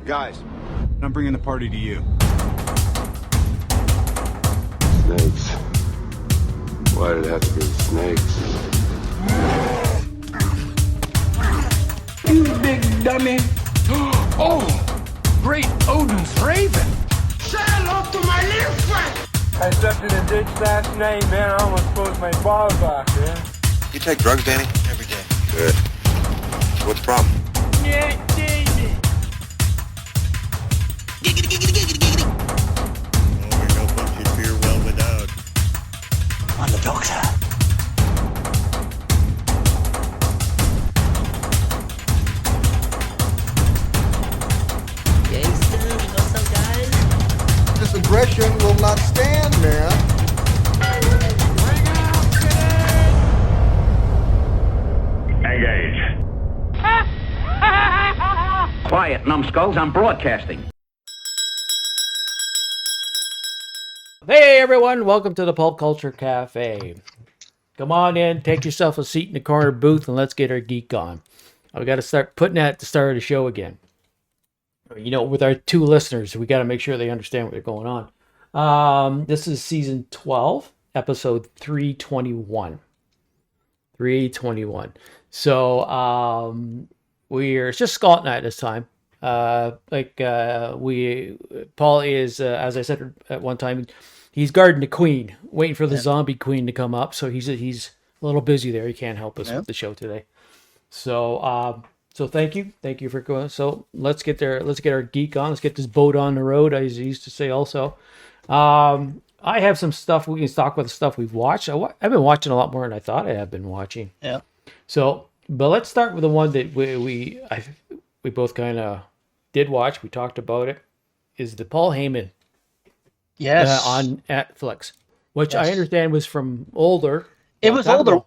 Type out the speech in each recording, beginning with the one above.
Guys, I'm bringing the party to you. Snakes. Why did it have to be snakes? You big dummy. Oh, great Odin's raven. Say hello to my little friend. I stepped in a ditch last night, man. I almost closed my balls off, man. You take drugs, Danny? Every day. Good. What's the problem? Yeah, David. Oh, we help what you fear well without. I'm the doctor. Gangsters, what's up, guys? This aggression will not stand, man. Engage. Quiet, numbskulls. I'm broadcasting. Hey everyone, welcome to the Pulp Culture Cafe. Come on in, take yourself a seat in the corner booth, and let's get our geek on. We got to start putting that at the start of the show again. You know, with our two listeners, we got to make sure they understand what they're going on. This is season 12, episode 321. 321. So, it's just Scott and I this time. Paul is, as I said at one time, he's guarding the queen, waiting for the zombie queen to come up. So he's a little busy there. He can't help us with the show today. So thank you for going. So let's get there. Let's get our geek on. Let's get this boat on the road, as I used to say. Also, I have some stuff we can talk about. The stuff we've watched. I've been watching a lot more than I thought I have been watching. Yeah. So, but let's start with the one that we both kind of did watch. We talked about it. Is the Paul Heyman? Yes. On Netflix, which I understand was from older. It was older.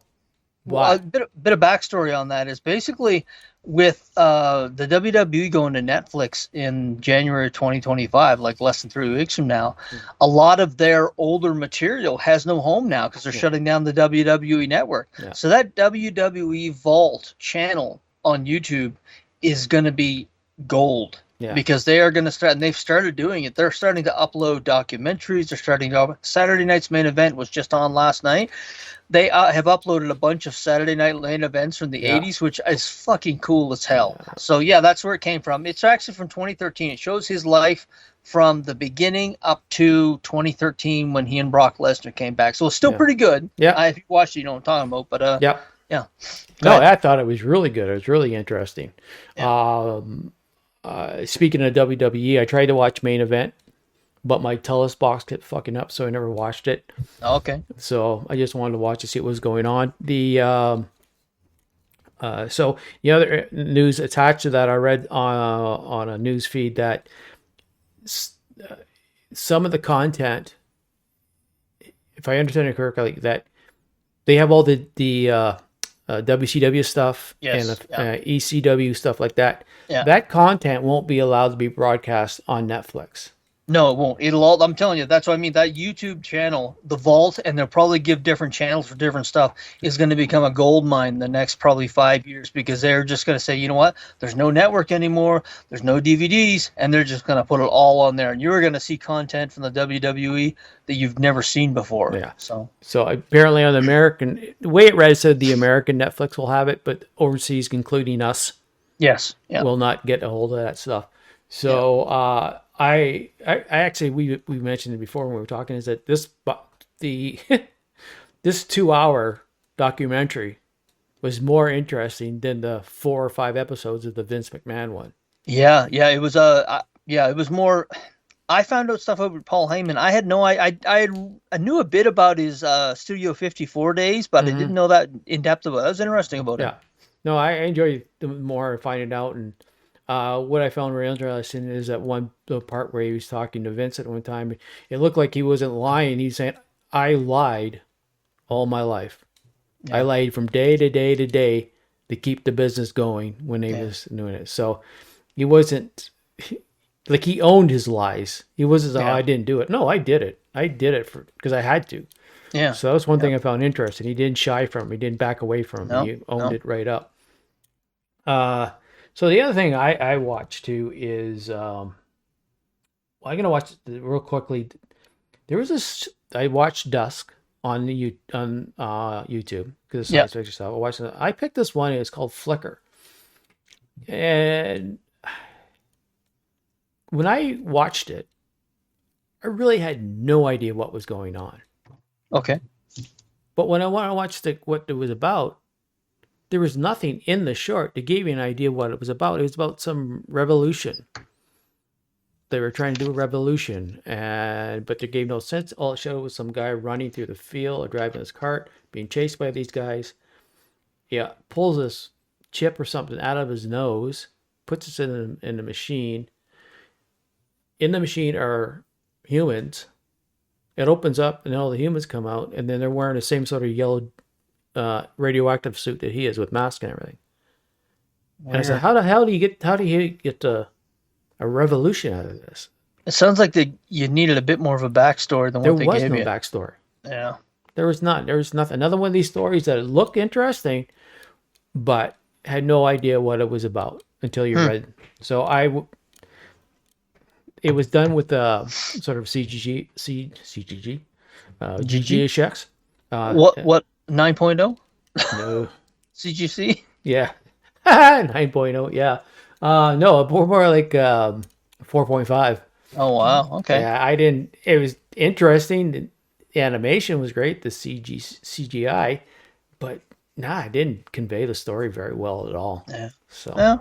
Well, a bit of backstory on that is basically with the WWE going to Netflix in January 2025, like less than 3 weeks from now, a lot of their older material has no home now because they're shutting down the WWE network. Yeah. So that WWE Vault channel on YouTube is going to be gold. Yeah. Because they are going to start, and they've started doing it. They're starting to upload documentaries. They're starting to. Saturday Night's Main Event was just on last night. They have uploaded a bunch of Saturday Night main events from the 80s, which is fucking cool as hell. Yeah. So, yeah, that's where it came from. It's actually from 2013. It shows his life from the beginning up to 2013 when he and Brock Lesnar came back. So it's still pretty good. Yeah. If you watched it, you know what I'm talking about. But, yeah. No, I thought it was really good. It was really interesting. Yeah. Speaking of WWE, I tried to watch Main Event, but my Telus box kept fucking up, so I never watched it. Okay. So I just wanted to watch to see what was going on. So the other news attached to that, I read on a news feed that some of the content, if I understand it correctly, that they have all the WCW stuff and ECW stuff like that. Yeah. That content won't be allowed to be broadcast on Netflix. No, it won't. It'll all. I'm telling you, that's what I mean. That YouTube channel, the Vault, and they'll probably give different channels for different stuff, is going to become a gold mine the next probably 5 years because they're just going to say, you know what? There's no network anymore. There's no DVDs, and they're just going to put it all on there, and you're going to see content from the WWE that you've never seen before. Yeah. So apparently on the American, the way it read, it said the American Netflix will have it, but overseas, including us, will not get a hold of that stuff. So I actually we mentioned it before when we were talking, is that this 2 hour documentary was more interesting than the 4 or 5 episodes of the Vince McMahon one. Yeah, it was it was more. I found out stuff about Paul Heyman. I had I knew a bit about his Studio 54 days, but I didn't know that in depth about it. That was interesting about it. Yeah, no, I enjoy more finding out. And what I found really interesting is that the part where he was talking to Vince at one time, it looked like he wasn't lying. He's saying, I lied all my life. Yeah. I lied from day to day to day to keep the business going when he was doing it. So he wasn't, like, he owned his lies. He wasn't, I didn't do it. No, I did it. I did it because I had to. Yeah. So that was one thing I found interesting. He didn't shy from it. He didn't back away from it. He owned it right up. So the other thing I watched too is I'm gonna watch real quickly. There was this I watched Dusk on YouTube because Yeah. science fiction stuff. I picked this one. It's called Flicker, and when I watched it, I really had no idea what was going on. Okay. But when I watched what it was about, there was nothing in the short that gave me an idea what it was about. It was about some revolution. They were trying to do a revolution, but they gave no sense. All it showed was some guy running through the field or driving his cart, being chased by these guys. Yeah, pulls this chip or something out of his nose, puts it in the machine. In the machine are humans. It opens up and all the humans come out, and then they're wearing the same sort of yellow radioactive suit that he is with mask and everything. And I said, how do you get a revolution out of this? It sounds like you needed a bit more of a backstory than what they gave you. There was no backstory. Yeah. There was not. There was nothing. Another one of these stories that looked interesting, but had no idea what it was about until you read. So it was done with sort of CGG, GGHX. What 9.0? No. CGC? Yeah. 9.0, yeah. No, more like 4.5. Oh, wow. Okay. Yeah, it was interesting. The animation was great, the CGI, but I didn't convey the story very well at all. Yeah. So, yeah.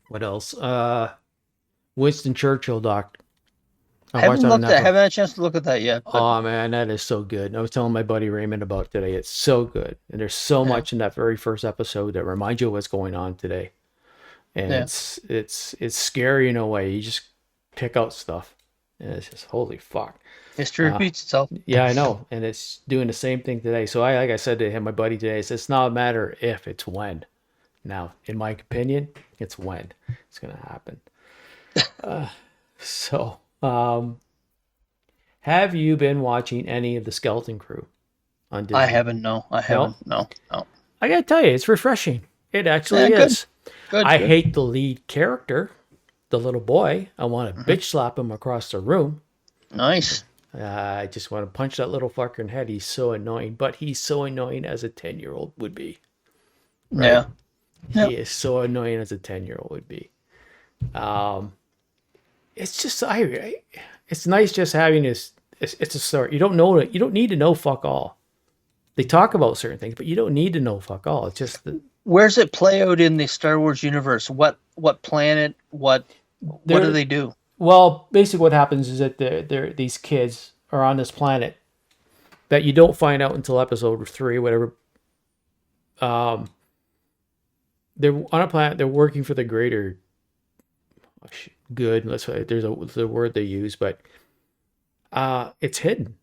What else? Winston Churchill doc. I haven't had a chance to look at that yet. But... Oh man, that is so good. I was telling my buddy Raymond about it today. It's so good, and there's so much in that very first episode that reminds you of what's going on today. And it's scary in a way. You just pick out stuff, and it's just holy fuck. History repeats itself. Yeah, I know, and it's doing the same thing today. So like I said to him, my buddy today, it's not a matter if, it's when. Now, in my opinion, it's when it's going to happen. Have you been watching any of the Skeleton Crew on Disney? I haven't. No, I haven't. No. I got to tell you, it's refreshing. It actually is. Good. I hate the lead character, the little boy. I want to bitch slap him across the room. Nice. I just want to punch that little fucker in the head. He's so annoying, but he's so annoying as a 10-year-old would be. Right? Yeah. He is so annoying as a 10-year-old would be. It's just it's nice just having this. It's a story. You don't need to know fuck all. They talk about certain things, but you don't need to know fuck all. It's just where's it play out in the Star Wars universe? What planet? What do they do? Well, basically, what happens is that these kids are on this planet that you don't find out until episode 3, whatever. They're on a planet. They're working for the greater good. Let's say there's the word they use, but it's hidden.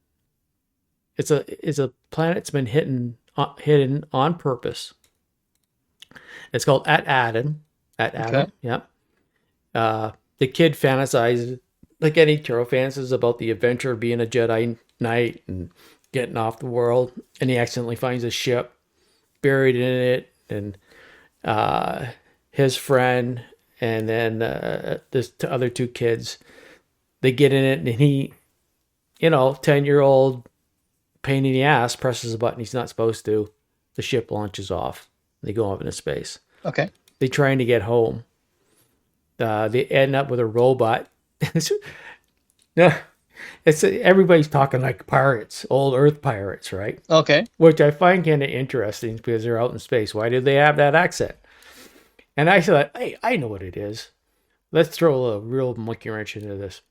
It's a planet that's been hidden on purpose. It's called At Adam. Okay. Yeah. The kid fantasizes, like any hero fantasizes, about the adventure of being a Jedi Knight and getting off the world, and he accidentally finds a ship buried in it, and his friend, and then there's the other 2 kids, they get in it, and he, 10-year-old pain in the ass, presses a button he's not supposed to. The ship launches off. They go off into space. Okay. They're trying to get home. They end up with a robot. Everybody's talking like pirates, old Earth pirates, right? Okay. Which I find kind of interesting because they're out in space. Why do they have that accent? And I thought, hey, I know what it is. Let's throw a real monkey wrench into this.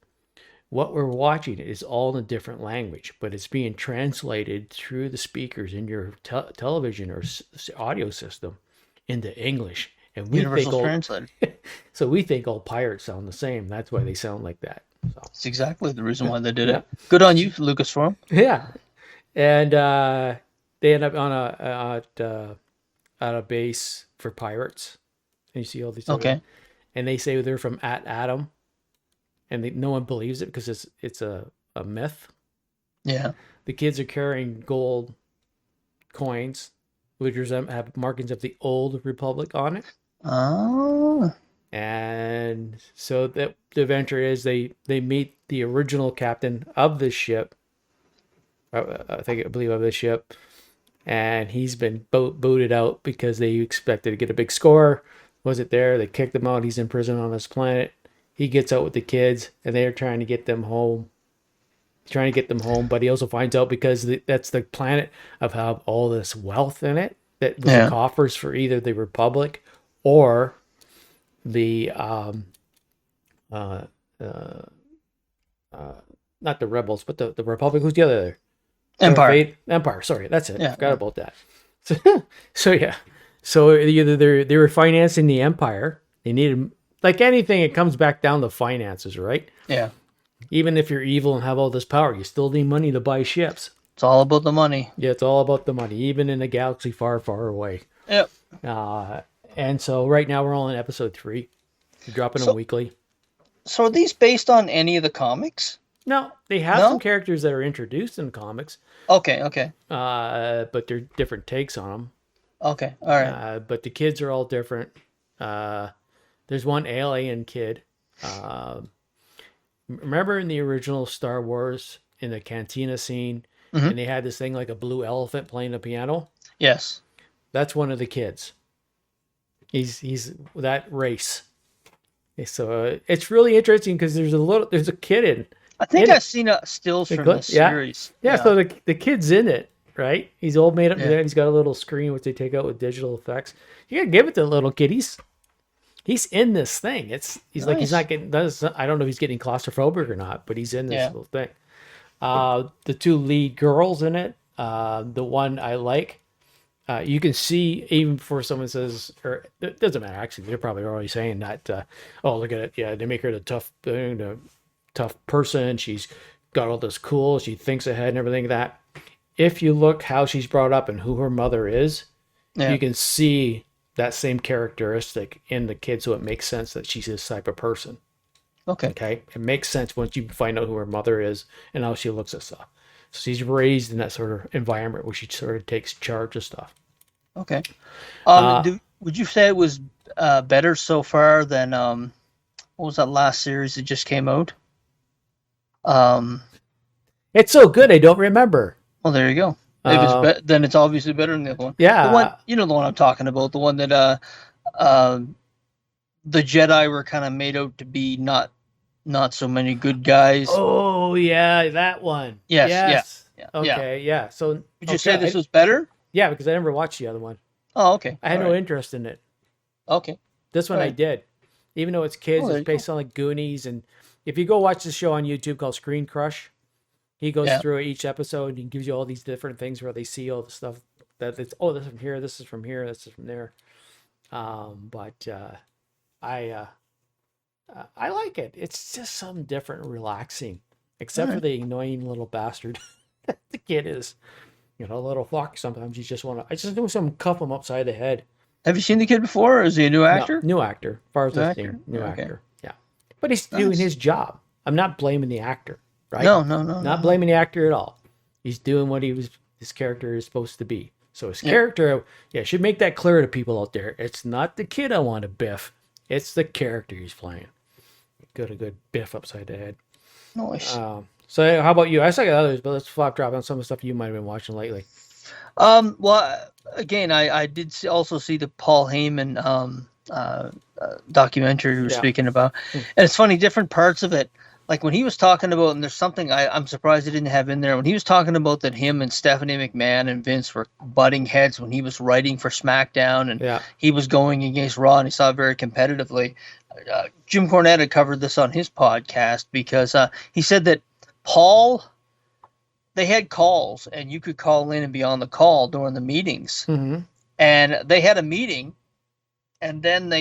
What we're watching is all in a different language, but it's being translated through the speakers in your television or audio system into English. And we Universal translated. So we think all pirates sound the same. That's why they sound like that. So. That's exactly the reason why they did it. Good on you, Lucasfilm. Yeah. And they end up on a base for pirates. And you see all these. Okay. And they say they're from At Adam. And no one believes it because it's a myth. Yeah. The kids are carrying gold coins which have markings of the old Republic on it. Oh. And so the adventure is they meet the original captain of the ship. I believe of the ship, and he's been booted out because they expected to get a big score. Wasn't there? They kicked him out. He's in prison on this planet. He gets out with the kids, and they're trying to get them home. But he also finds out because that's the planet of have all this wealth in it that was the coffers for either the Republic or the not the rebels, but the Republic. Who's the other? Empire. Sorry, that's it. I forgot about that. So yeah. So either they were financing the Empire. They needed, like anything, it comes back down to finances, right? Yeah. Even if you're evil and have all this power, you still need money to buy ships. It's all about the money. Yeah, it's all about the money, even in a galaxy far, far away. Yep. And so right now we're all in episode 3. We're dropping them weekly. So are these based on any of the comics? No, they have some characters that are introduced in comics. Okay. But they're different takes on them. Okay, all right. But the kids are all different. There's one alien kid. Remember in the original Star Wars, in the cantina scene, and they had this thing like a blue elephant playing the piano? Yes. That's one of the kids. He's that race. So it's really interesting because there's a kid in. I think I've seen stills from the series. Yeah. So the kid's in it, right? He's all made up. Yeah. He's got a little screen which they take out with digital effects. You gotta give it to the little kid. He's in this thing. He's nice. Like he's not getting. I don't know if he's getting claustrophobic or not, but he's in this little thing. The 2 lead girls in it. The one I like. You can see, even before someone says, or it doesn't matter, actually, they're probably already saying that, oh, look at it. Yeah, they make her the tough person. She's got all this cool. She thinks ahead and everything that. If you look how she's brought up and who her mother is, you can see that same characteristic in the kid. So it makes sense that she's this type of person. Okay. It makes sense once you find out who her mother is and how she looks at stuff. So she's raised in that sort of environment where she sort of takes charge of stuff. Okay. Would you say it was better so far than what was that last series that just came out? It's so good I don't remember. Well, there you go. If then it's obviously better than the other one. Yeah. The one, the one I'm talking about, the one that the Jedi were kind of made out to be not so many good guys. Oh yeah, that one. Yes. Yeah. Okay, yeah. So would you say this was better? Yeah, because I never watched the other one. Oh, okay. I had no interest in it. Okay. This one I did. Even though it's kids, it's based on like Goonies, and if you go watch the show on YouTube called Screen Crush, he goes through each episode and he gives you all these different things where they see all the stuff that it's this is from here, this is from here, this is from there. I like it. It's just something different and relaxing, except for the annoying little bastard the kid is. A little fuck. Sometimes you just want to. I just do something, cuff him upside the head. Have you seen the kid before, or is he a new actor? No, new actor. As far as I've seen, new actor. Yeah, but he's doing his job. I'm not blaming the actor, right? No. Not blaming the actor at all. He's doing what his character is supposed to be. So his character, should make that clear to people out there. It's not the kid I want to biff. It's the character he's playing. Got a good biff upside the head. Nice. So how about you? I saw others, but let's flop drop on some of the stuff you might have been watching lately. Well, again, I did also see the Paul Heyman documentary you were speaking about, and it's funny, different parts of it. Like when he was talking about, and there's something I'm surprised he didn't have in there, when he was talking about that him and Stephanie McMahon and Vince were butting heads when he was writing for SmackDown, and he was going against Raw, and he saw it very competitively. Jim Cornette had covered this on his podcast because he said that Paul, they had calls and you could call in and be on the call during the meetings. Mm-hmm. And they had a meeting, and then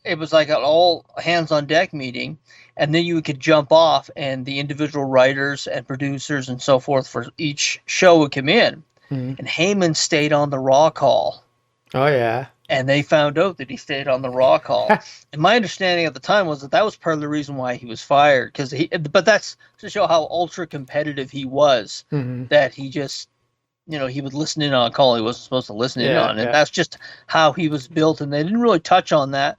it was like an all hands on deck meeting. And then you could jump off and the individual writers and producers and so forth for each show would come in. Mm-hmm. And Heyman stayed on the Raw call. Oh, yeah. And they found out that he stayed on the Raw call. And my understanding at the time was that was part of the reason why he was fired. But that's to show how ultra competitive he was, that he just he would listen in on a call he wasn't supposed to listen in on, and yeah. that's just how he was built. And they didn't really touch on that,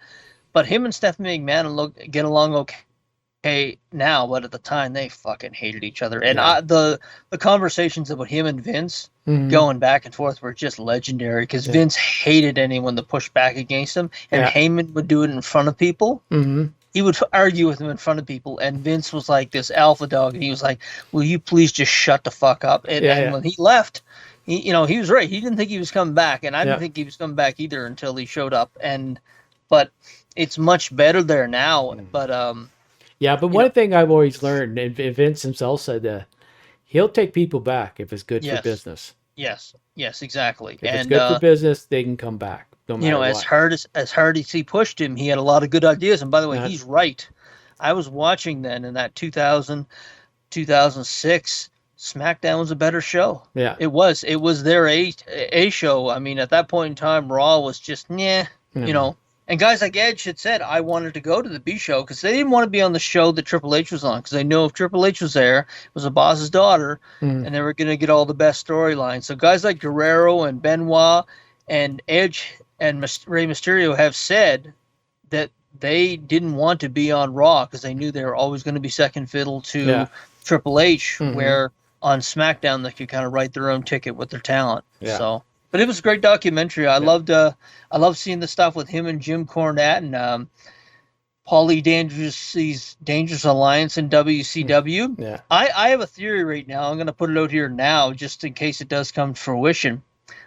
but him and Stephanie McMahon get along okay now, but at the time they fucking hated each other. And the conversations about him and Vince going back and forth were just legendary, because Vince hated anyone that pushed back against him, and Heyman would do it in front of people. He would argue with him in front of people, and Vince was like this alpha dog, and he was like, will you please just shut the fuck up? And when he left, he was right. He didn't think he was coming back, and I didn't think he was coming back either until he showed up. But it's much better there now. But but one thing I've always learned, and Vince himself said that he'll take people back if it's good for business. Yes, exactly. If it's good for business, they can come back. No matter as hard as he pushed him, he had a lot of good ideas. And by the way, he's right. I was watching then in that 2000, 2006, SmackDown was a better show. Yeah, it was their A show. I mean, at that point in time, Raw was just And guys like Edge had said, I wanted to go to the B show, because they didn't want to be on the show that Triple H was on, because they know if Triple H was there, it was a boss's daughter, and they were going to get all the best storylines. So guys like Guerrero and Benoit and Edge and Rey Mysterio have said that they didn't want to be on Raw, because they knew they were always going to be second fiddle to Triple H, where on SmackDown they could kind of write their own ticket with their talent. So. But it was a great documentary. I loved seeing the stuff with him and Jim Cornette and Paulie Dangerous Alliance in WCW. Yeah. I have a theory right now. I'm going to put it out here now, just in case it does come to fruition.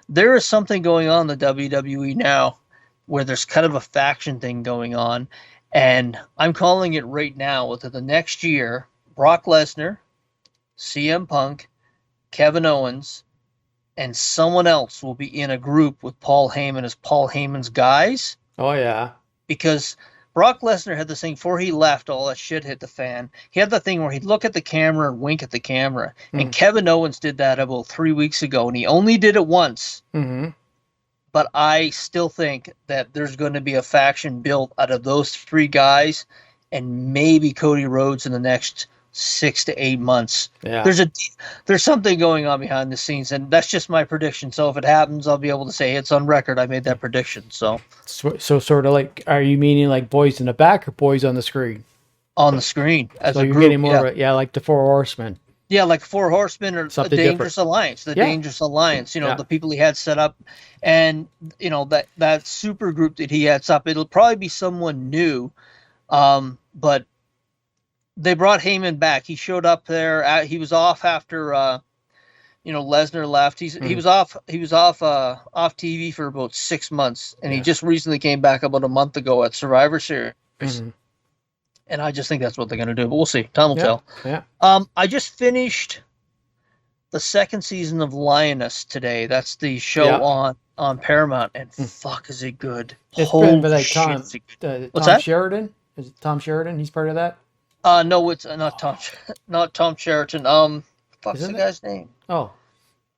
There is something going on in the WWE now where there's kind of a faction thing going on, and I'm calling it right now. Within the next year, Brock Lesnar, CM Punk, Kevin Owens, and someone else will be in a group with Paul Heyman as Paul Heyman's guys. Oh, yeah. Because Brock Lesnar had this thing before he left, all that shit hit the fan. He had the thing where he'd look at the camera and wink at the camera. And Kevin Owens did that about 3 weeks ago, and he only did it once. But I still think that there's going to be a faction built out of those three guys, and maybe Cody Rhodes in the next 6 to 8 months. Yeah. There's something going on behind the scenes, and that's just my prediction. So if it happens, I'll be able to say it's on record. I made that prediction. So sort of like, are you meaning like boys in the back or boys on the screen? On the screen as so a you're group, getting more like the Four Horsemen. Yeah, like Four Horsemen or Something the Dangerous different. Alliance. The Dangerous Alliance, the people he had set up. And, that super group that he had set up, it'll probably be someone new. But they brought Heyman back. He showed up there. He was off after, Lesnar left. He was off TV for about 6 months. And he just recently came back about a month ago at Survivor Series. And I just think that's what they're going to do. But we'll see. Time will tell. Yeah. I just finished the second season of Lioness today. That's the show on Paramount. And fuck, is it good. It's Holy been like shit, Tom, is it good. What's Tom Sheridan? Is it Tom Sheridan? He's part of that? No, it's not Tom. Not Tom Sheridan. Fuck's Isn't the it? guy's name? Oh,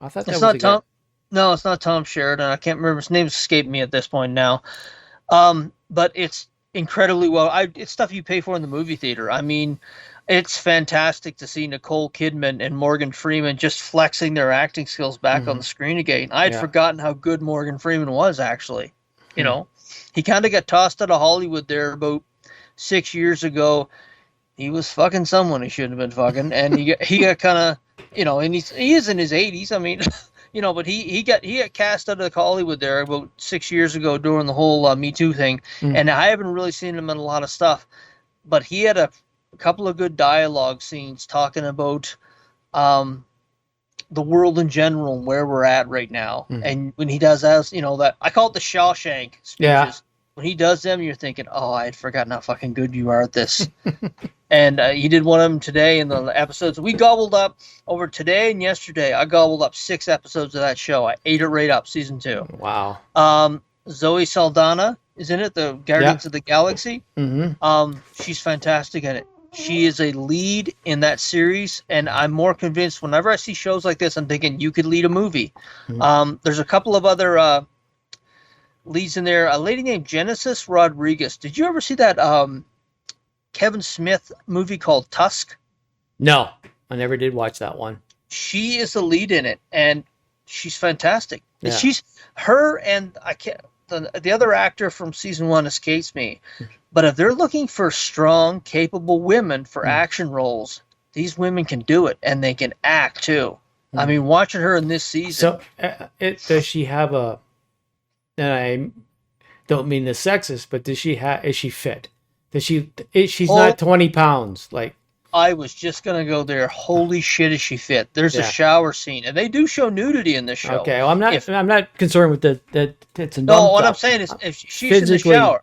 I thought that It's was not the Tom. guy. No, it's not Tom Sheridan. I can't remember. His name's escaped me at this point now. But it's incredibly well. It's stuff you pay for in the movie theater. I mean, it's fantastic to see Nicole Kidman and Morgan Freeman just flexing their acting skills back on the screen again. I had forgotten how good Morgan Freeman was, actually. He kind of got tossed out of Hollywood there about 6 years ago. He was fucking someone he shouldn't have been fucking, and he got kind of, and he is in his 80s. I mean, but he got cast out of Hollywood there about 6 years ago during the whole Me Too thing, and I haven't really seen him in a lot of stuff, but he had a couple of good dialogue scenes talking about the world in general and where we're at right now. And when he does that, that I call it the Shawshank speeches. Yeah. When he does them, you're thinking, oh, I had forgotten how fucking good you are at this. And he did one of them today in the episodes. We gobbled up over today and yesterday. I gobbled up 6 episodes of that show. I ate it right up, season 2. Wow. Zoe Saldana is in it, the Guardians of the Galaxy. She's fantastic in it. She is a lead in that series, and I'm more convinced whenever I see shows like this, I'm thinking you could lead a movie. There's a couple of other leads in there. A lady named Genesis Rodriguez. Did you ever see that Kevin Smith movie called Tusk? No, I never did watch that one. She is the lead in it, and she's fantastic. Yeah. She's her, and I can't. The other actor from season 1 escapes me, but if they're looking for strong, capable women for action roles, these women can do it, and they can act too. I mean, watching her in this season. So, does she have a? And I don't mean the sexist, but does she have? Is she fit? Does she? She's not 20 pounds. Like, I was just gonna go there. Holy shit, is she fit? There's a shower scene, and they do show nudity in this show. okay, well, I'm not concerned with that. It's a no. What I'm saying is, if she's in the shower,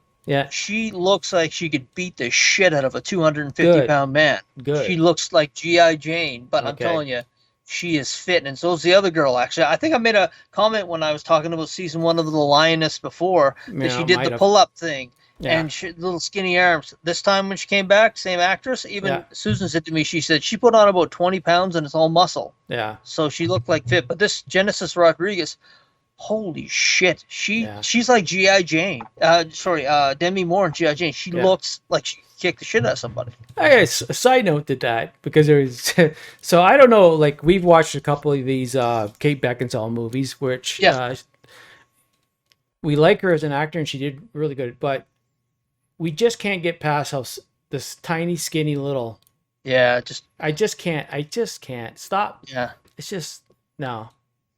she looks like she could beat the shit out of a 250-pound man. Good. She looks like G.I. Jane, but I'm telling you, she is fit, and so is the other girl. Actually, I think I made a comment when I was talking about season 1 of The Lioness before that she did the pull-up thing. Yeah. And little skinny arms. This time when she came back, same actress, even Susan said to me, she said she put on about 20 pounds and it's all muscle. Yeah. So she looked like fit. But this Genesis Rodriguez, holy shit. She's like G.I. Jane. Demi Moore and G.I. Jane. She looks like she kicked the shit out of somebody. Okay, a side note to that, because there's so I don't know, like we've watched a couple of these Kate Beckinsale movies, which we like her as an actor and she did really good, but we just can't get past how this tiny, skinny little. Yeah, I just can't stop. Yeah, it's just no.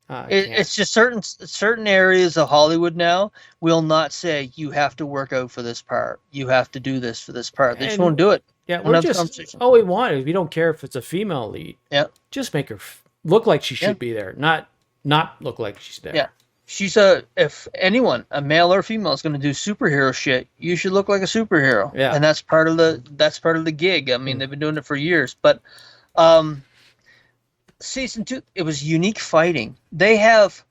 It's just certain areas of Hollywood now will not say you have to work out for this part. You have to do this for this part. They just won't do it. Yeah, we're just all we want is we don't care if it's a female lead. Yeah, just make her look like she should be there, not look like she's there. Yeah. If anyone, a male or female, is going to do superhero shit, you should look like a superhero. Yeah, and that's part of the gig. I mean, they've been doing it for years. But season 2, it was unique fighting. They have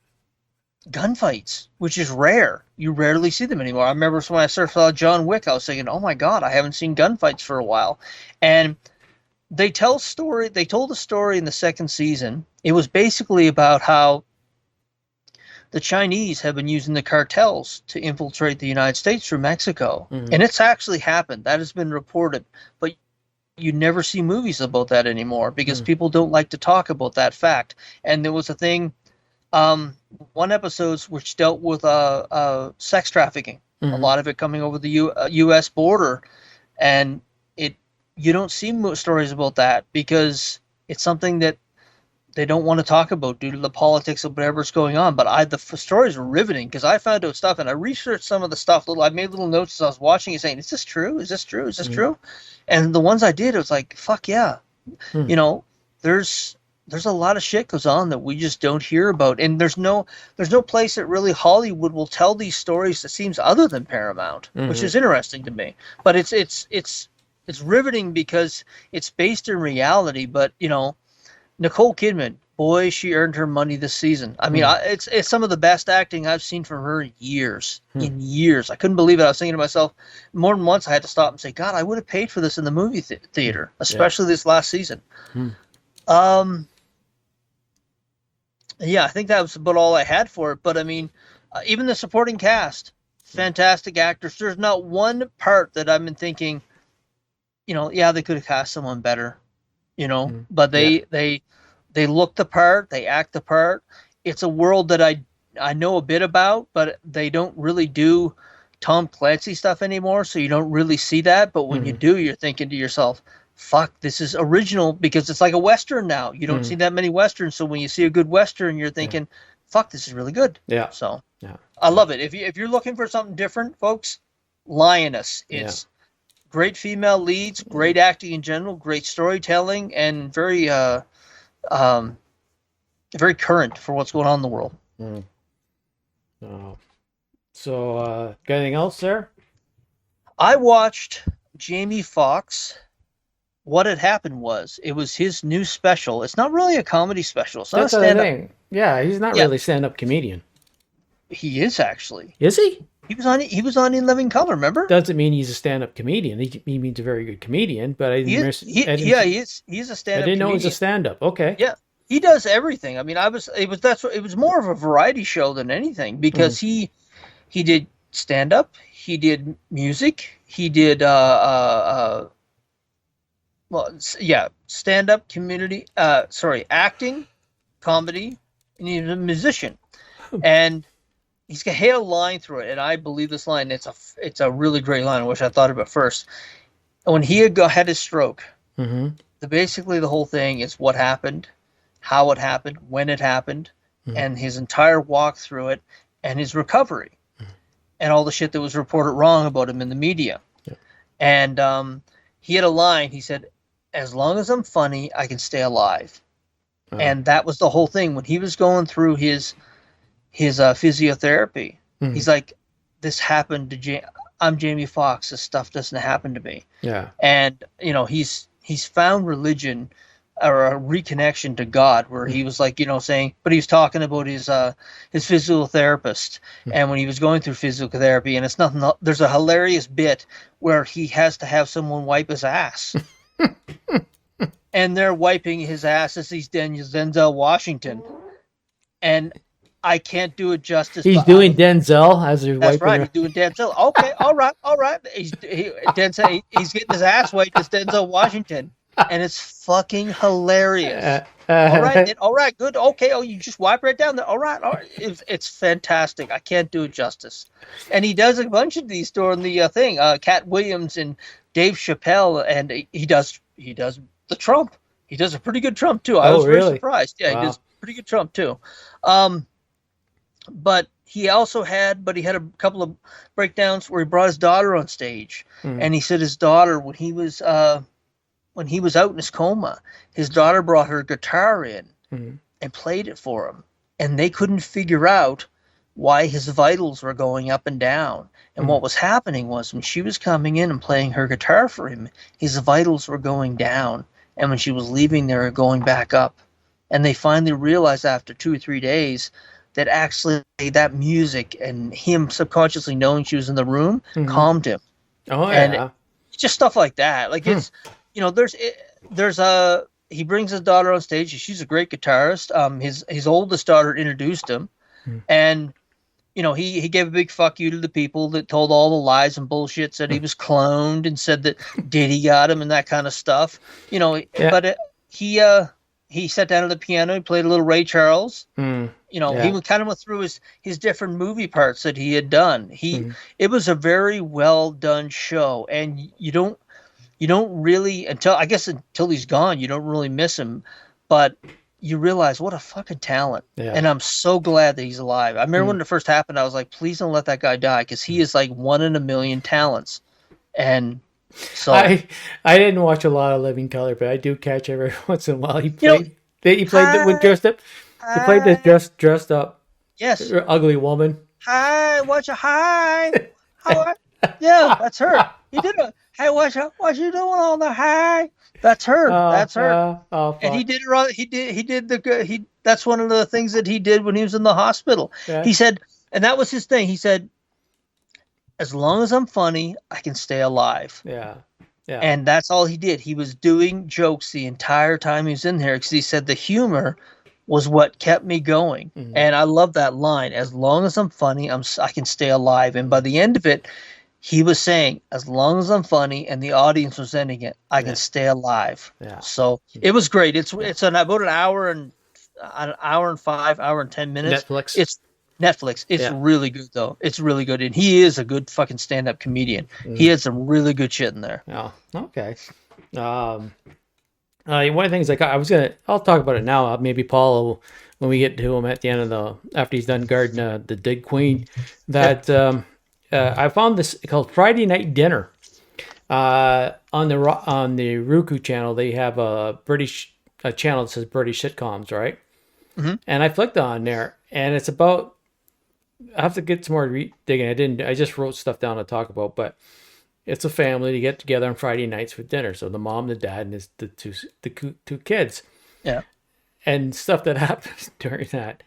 gunfights, which is rare. You rarely see them anymore. I remember when I first saw John Wick, I was thinking, "Oh my god, I haven't seen gunfights for a while." And they told a story in the second season. It was basically about how the Chinese have been using the cartels to infiltrate the United States through Mexico. And it's actually happened. That has been reported. But you never see movies about that anymore because people don't like to talk about that fact. And there was a thing, one episode which dealt with sex trafficking, a lot of it coming over the U.S. border. And you don't see stories about that because it's something that they don't want to talk about due to the politics of whatever's going on. But the stories are riveting because I found out stuff and I researched some of the stuff. I made little notes as I was watching it saying, is this true? Is this true? Is this true? And the ones I did, it was like, fuck yeah. You know, there's a lot of shit goes on that we just don't hear about. And there's no place that really Hollywood will tell these stories that seems other than Paramount, which is interesting to me. But it's riveting because it's based in reality. But, you know, Nicole Kidman, boy, she earned her money this season. I mean, it's some of the best acting I've seen from her in years. In years. I couldn't believe it. I was thinking to myself, more than once I had to stop and say, God, I would have paid for this in the movie theater, especially this last season. Yeah, I think that was about all I had for it. But, I mean, even the supporting cast, fantastic actors. There's not one part that I've been thinking, you know, yeah, they could have cast someone better. You know, but they look the part, they act the part. It's a world that I know a bit about, but they don't really do Tom Clancy stuff anymore, so you don't really see that. But when you do, you're thinking to yourself, fuck, this is original because it's like a Western now. You don't see that many Westerns, so when you see a good Western, you're thinking, fuck, this is really good. Yeah. So I love it. If you're looking for something different, folks, Lioness. It's great female leads, great acting in general, great storytelling, and very current for what's going on in the world. So, got anything else there? I watched Jamie Foxx. What had happened was it was his new special. It's not really a comedy special. It's not That's a stand-up. thing. Yeah, he's not really a stand-up comedian. He is actually. Is he? He was on In Living Color, remember? Doesn't mean he's a stand-up comedian. He means a very good comedian, but I didn't. He's a stand-up. I didn't know he comedian. was a stand-up. Okay. Yeah, he does everything. I mean, it was more of a variety show than anything because he did stand-up, he did music, he did stand-up, acting, comedy. and he's a musician, and he had a line through it, and I believe this line. It's a really great line. I wish I thought of it first. When he had his stroke, basically the whole thing is what happened, how it happened, when it happened, and his entire walk through it, and his recovery, and all the shit that was reported wrong about him in the media. Yeah. And he had a line. He said, "As long as I'm funny, I can stay alive." And that was the whole thing. When he was going through his physiotherapy, he's like, "This happened to I'm Jamie Foxx. This stuff doesn't happen to me." Yeah. And he's found religion or a reconnection to God, where he was like, saying, but he was talking about his physical therapist, and when he was going through physical therapy, and it's nothing. There's a hilarious bit where he has to have someone wipe his ass. And they're wiping his ass as he's Denzel Washington. And I can't do it justice. He's doing Denzel as he's that's wiping. Right, he's doing Denzel. Okay, all right. Denzel, he's getting his ass wiped as Denzel Washington. And it's fucking hilarious. All right, good. Okay, you just wipe right down there. All right. It's fantastic. I can't do it justice. And he does a bunch of these during the thing. Cat Williams and Dave Chappelle, and he does the Trump. He does a pretty good Trump too. I was really surprised. Yeah, wow. He does pretty good Trump too. But he had a couple of breakdowns where he brought his daughter on stage, and he said his daughter, when he was out in his coma, his daughter brought her guitar in and played it for him, and they couldn't figure out why his vitals were going up and down. And what was happening was, when she was coming in and playing her guitar for him, his vitals were going down, and when she was leaving, they were going back up. And they finally realized after 2 or 3 days that actually that music and him subconsciously knowing she was in the room calmed him. Oh yeah. And just stuff like that. Like it's, he brings his daughter on stage. She's a great guitarist. His oldest daughter introduced him, and he gave a big fuck you to the people that told all the lies and bullshit, said he was cloned and said that Diddy got him and that kind of stuff. But he sat down at the piano. He played a little Ray Charles. He kind of went through his different movie parts that he had done. It was a very well done show, and you don't really, until he's gone, you don't really miss him, but you realize what a fucking talent. Yeah. And I'm so glad that he's alive. I remember when it first happened, I was like, please don't let that guy die, because he is like 1 in a million talents. And so I didn't watch a lot of Living Color, but I do catch every once in a while. He played the dressed up. He played the dressed up. Yes. Ugly woman. Hi, what's a hi? Yeah, that's her. He did a hey, what you doing on the hi? That's her. That's her. And he did it. That's one of the things that he did when he was in the hospital. Yeah. He said, and that was his thing. He said, as long as I'm funny, I can stay alive. Yeah. Yeah. And that's all he did. He was doing jokes the entire time he was in there, because he said the humor was what kept me going. And I love that line. As long as I'm funny, I can stay alive. And by the end of it, he was saying, as long as I'm funny and the audience was ending it, I can stay alive. Yeah. So it was great. It's about an hour and 10 minutes. Netflix. It's Netflix. It's really good though. It's really good. And he is a good fucking stand-up comedian. He had some really good shit in there. Oh, okay. One of the things I'll talk about it now. Maybe Paul will, when we get to him at the end of after he's done guarding the Dig Queen, that I found this called Friday Night Dinner. On the Roku channel, they have a channel that says British sitcoms, right? And I flicked on there, and it's about. I have to get some more digging. I just wrote stuff down to talk about, but it's a family to get together on Friday nights for dinner. So the mom, the dad, and the two kids. Yeah. And stuff that happens during that.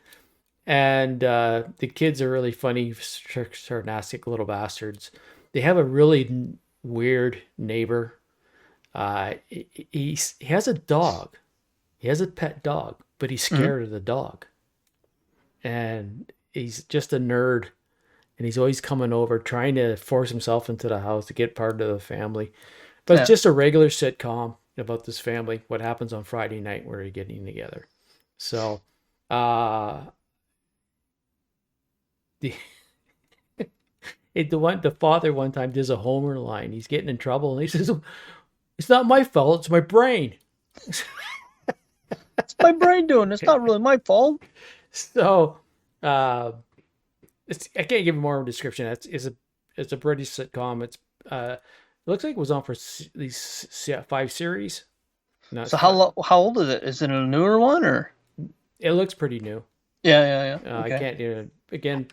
And the kids are really funny, sarcastic little bastards. They have a really weird neighbor. He has a dog. He has a pet dog, but he's scared of the dog. And he's just a nerd. And he's always coming over, trying to force himself into the house to get part of the family. But it's just a regular sitcom about this family, what happens on Friday night where they're getting together. So The the father one time does a Homer line. He's getting in trouble, and he says, "It's not my fault. It's my brain." It's my brain doing. It's not really my fault. So, I can't give more of a description. It's a British sitcom. It looks like it was on for these 5 series. So how old is it? Is it a newer one or? It looks pretty new. Yeah. Okay. I can't again.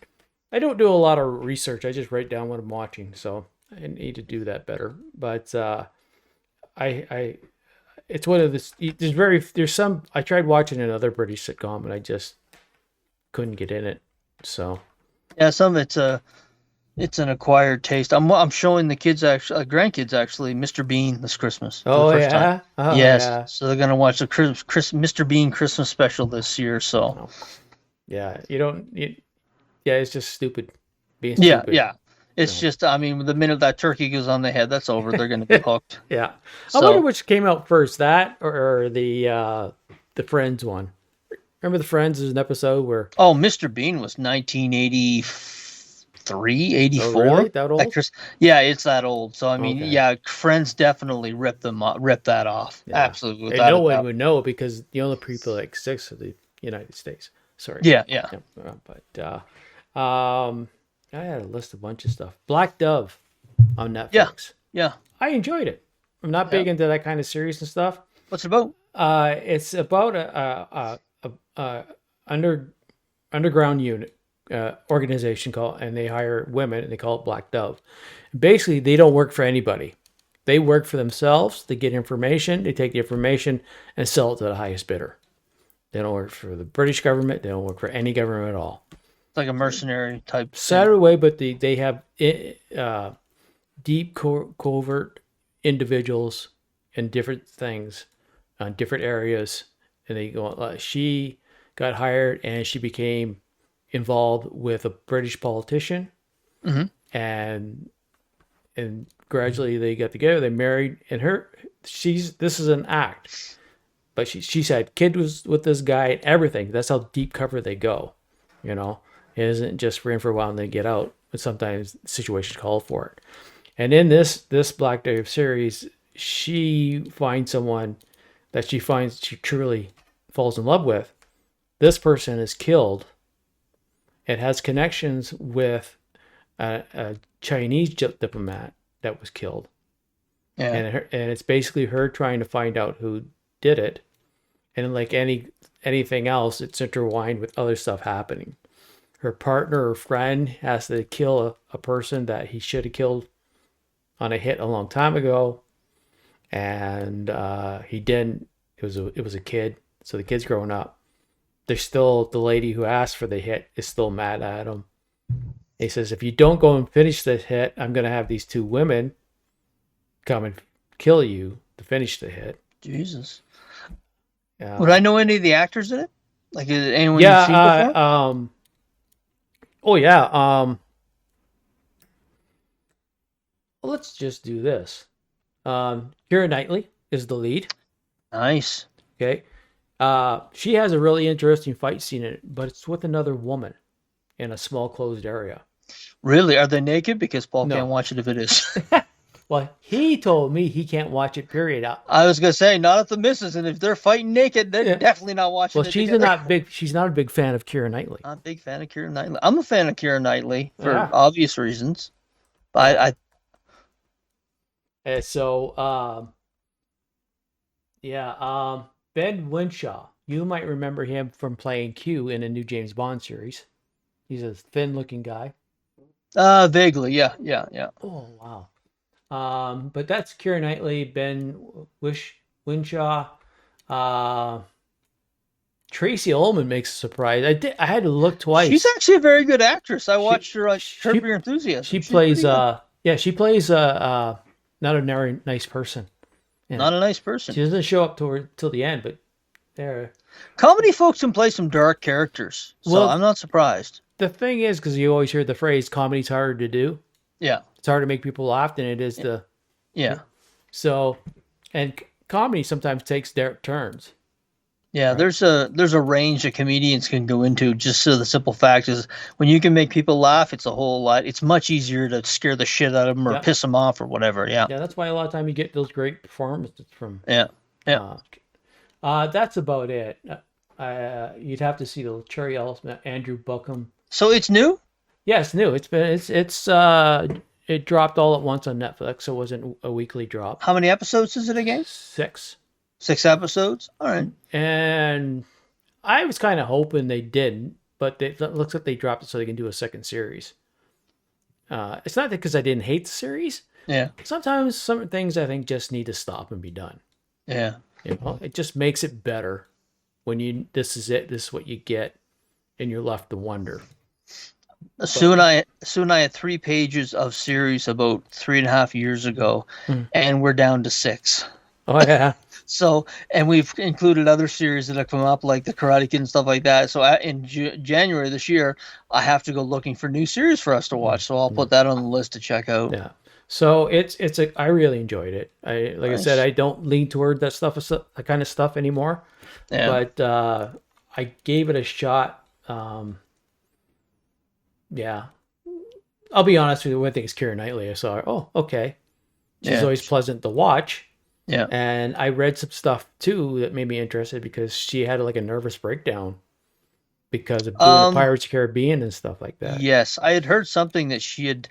I don't do a lot of research. I just write down what I'm watching, so I need to do that better. But it's one of the there's some. I tried watching another British sitcom and I just couldn't get in it. So yeah, some it's an acquired taste. I'm showing the kids actually, grandkids actually, Mr. Bean this Christmas. Oh for the first yeah, time. oh, yes. Yeah. So they're gonna watch the Mr. Bean Christmas special this year. So yeah, yeah, it's just stupid. Being stupid. Yeah. It's just, I mean, the minute that turkey goes on the head, that's over. They're going to be hooked. Yeah. I wonder which came out first, that or the Friends one. Remember the Friends is an episode where... Oh, Mr. Bean was 1983, 84. Oh, really? That old? Yeah, it's that old. So, I mean, Okay. yeah, Friends definitely ripped that off. Yeah. Absolutely. And no one would know because the only people that exist are the United States. Sorry. Yeah. But I had a list of a bunch of stuff. Black Dove on Netflix. Yeah. I enjoyed it. I'm not big into that kind of series and stuff. What's it about? It's about a underground unit organization and they hire women and they call it Black Dove. Basically, they don't work for anybody. They work for themselves. They get information. They take the information and sell it to the highest bidder. They don't work for the British government. They don't work for any government at all. It's like a mercenary type. Saturday way, but they have deep covert individuals in different things on different areas, and they go. She got hired, and she became involved with a British politician, and gradually they got together. They married, and this is an act, but she said kid was with this guy and everything. That's how deep cover they go, you know. It isn't just for in for a while and they get out, but sometimes situations call for it. And in this Black Dove series, she finds someone that she truly falls in love with. This person is killed. It has connections with a Chinese diplomat that was killed. Yeah. And it's basically her trying to find out who did it. And like anything else, it's intertwined with other stuff happening. Her partner or friend has to kill a person that he should have killed on a hit a long time ago, and he didn't. It was a kid, so the kid's growing up. There's still the lady who asked for the hit is still mad at him. He says, "If you don't go and finish the hit, I'm gonna have these 2 women come and kill you to finish the hit." Jesus. Would I know any of the actors in it? Like, is it anyone you've seen before? Oh yeah. Well, let's just do this. Keira Knightley is the lead. Nice. Okay. She has a really interesting fight scene in it, but it's with another woman in a small closed area. Really? Are they naked? Because Paul No. can't watch it if it is. Well, he told me he can't watch it, period. I was gonna say, not if the missus, and if they're fighting naked, they're definitely not watching Well, it. she's not a big fan of Keira Knightley. I'm a big fan of Keira Knightley. I'm a fan of Keira Knightley for Yeah. obvious reasons. I And so, Ben Winshaw. You might remember him from playing Q in a new James Bond series. He's a thin-looking guy. vaguely, yeah. Oh, wow. But that's Keira Knightley, Ben Winshaw. Tracy Ullman makes a surprise. I had to look twice. She's actually a very good actress. I watched her on Curb Your Enthusiasm. She plays she plays not a very nice person. Not a nice person. She doesn't show up till the end, but there. Comedy folks can play some dark characters, so Well, I'm not surprised. The thing is, because you always hear the phrase "comedy's harder to do." Yeah. It's harder to make people laugh than it is to. Yeah. So, and comedy sometimes takes dark turns. Yeah, there's a range that comedians can go into. Just so the simple fact is, when you can make people laugh, it's a whole lot. It's much easier to scare the shit out of them or piss them off or whatever. Yeah. Yeah, that's why a lot of time you get those great performances from. Yeah. Yeah. That's about it. You'd have to see the Cherry Ellis, Andrew Buckham. So it's new? Yeah, it's new. It dropped all at once on Netflix, so it wasn't a weekly drop. How many episodes is it again? 6. 6 episodes? All right. And I was kind of hoping they didn't, but it looks like they dropped it so they can do a second series. It's not because I didn't hate the series. Yeah. Sometimes some things I think just need to stop and be done. Yeah. You know, it just makes it better when this is what you get, and you're left to wonder. Soon I had 3 pages of series about 3.5 years ago, and we're down to 6. Oh yeah. So, and we've included other series that have come up, like the Karate Kid and stuff like that. So in January this year, I have to go looking for new series for us to watch. So I'll put that on the list to check out. Yeah. So I really enjoyed it. I said, I don't lean toward that kind of stuff anymore. Yeah. But I gave it a shot. Yeah. I'll be honest with you. One thing is Keira Knightley. I saw her. Oh, okay. She's always pleasant to watch. Yeah. And I read some stuff too that made me interested because she had like a nervous breakdown because of doing the Pirates of the Caribbean and stuff like that. Yes, I had heard something that she had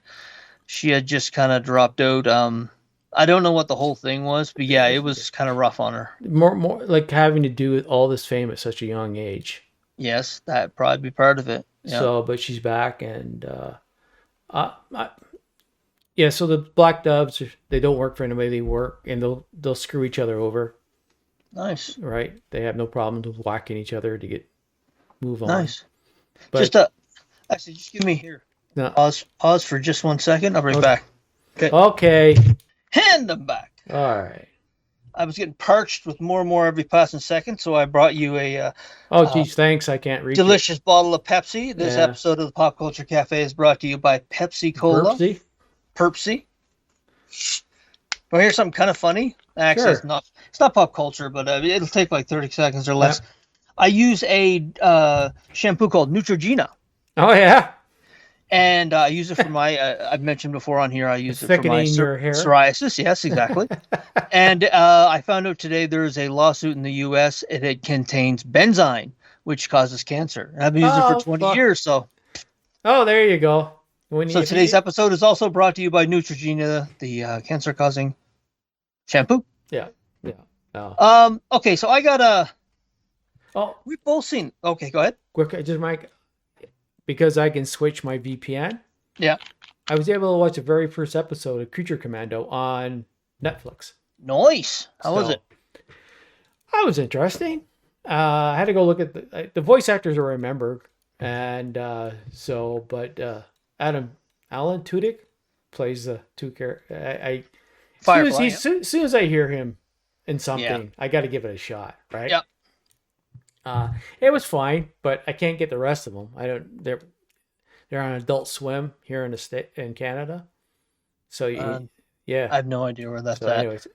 just kind of dropped out. I don't know what the whole thing was, but yeah, it was kind of rough on her. More like having to do with all this fame at such a young age. Yes, that'd probably be part of it. Yeah. So, but she's back, and yeah. So the Black Doves, they don't work for anybody. They work, and they'll screw each other over. Nice. Right? They have no problems with whacking each other to move on. Nice. But, actually, just give me here. No. Pause for just 1 second. I'll bring it back. Okay. Hand them back. All right. I was getting parched with more and more every passing second, so I brought you a geez, thanks. I can't read delicious bottle of Pepsi. This episode of the Pop Culture Cafe is brought to you by Pepsi Cola. Perpsy. Well, here's something kind of funny. Actually, Sure. it's not pop culture, but it'll take like 30 seconds or less. I use a shampoo called Neutrogena. Oh yeah. And I use it for my, I've mentioned before on here, I use it for my your hair. psoriasis. Yes, exactly. And I found out today there is a lawsuit in the U.S. and it contains benzyne, which causes cancer. And I've been using it for 20 years. So. Oh, there you go. Today's episode is also brought to you by Neutrogena, the cancer-causing shampoo. Yeah. Yeah. Oh. Okay, so I got a. Oh, we've both seen. Okay, go ahead. Quick, just Mike. Because I can switch my VPN. Yeah. I was able to watch the very first episode of Creature Commando on Netflix. Nice. How was it? That was interesting. I had to go look at the voice actors I remember, and but Alan Tudyk plays the two characters. As soon as I hear him in something, I got to give it a shot, right? Yeah. It was fine, but I can't get the rest of them. I don't. They're on Adult Swim here in Canada. So yeah, I have no idea where that's so at. Anyways,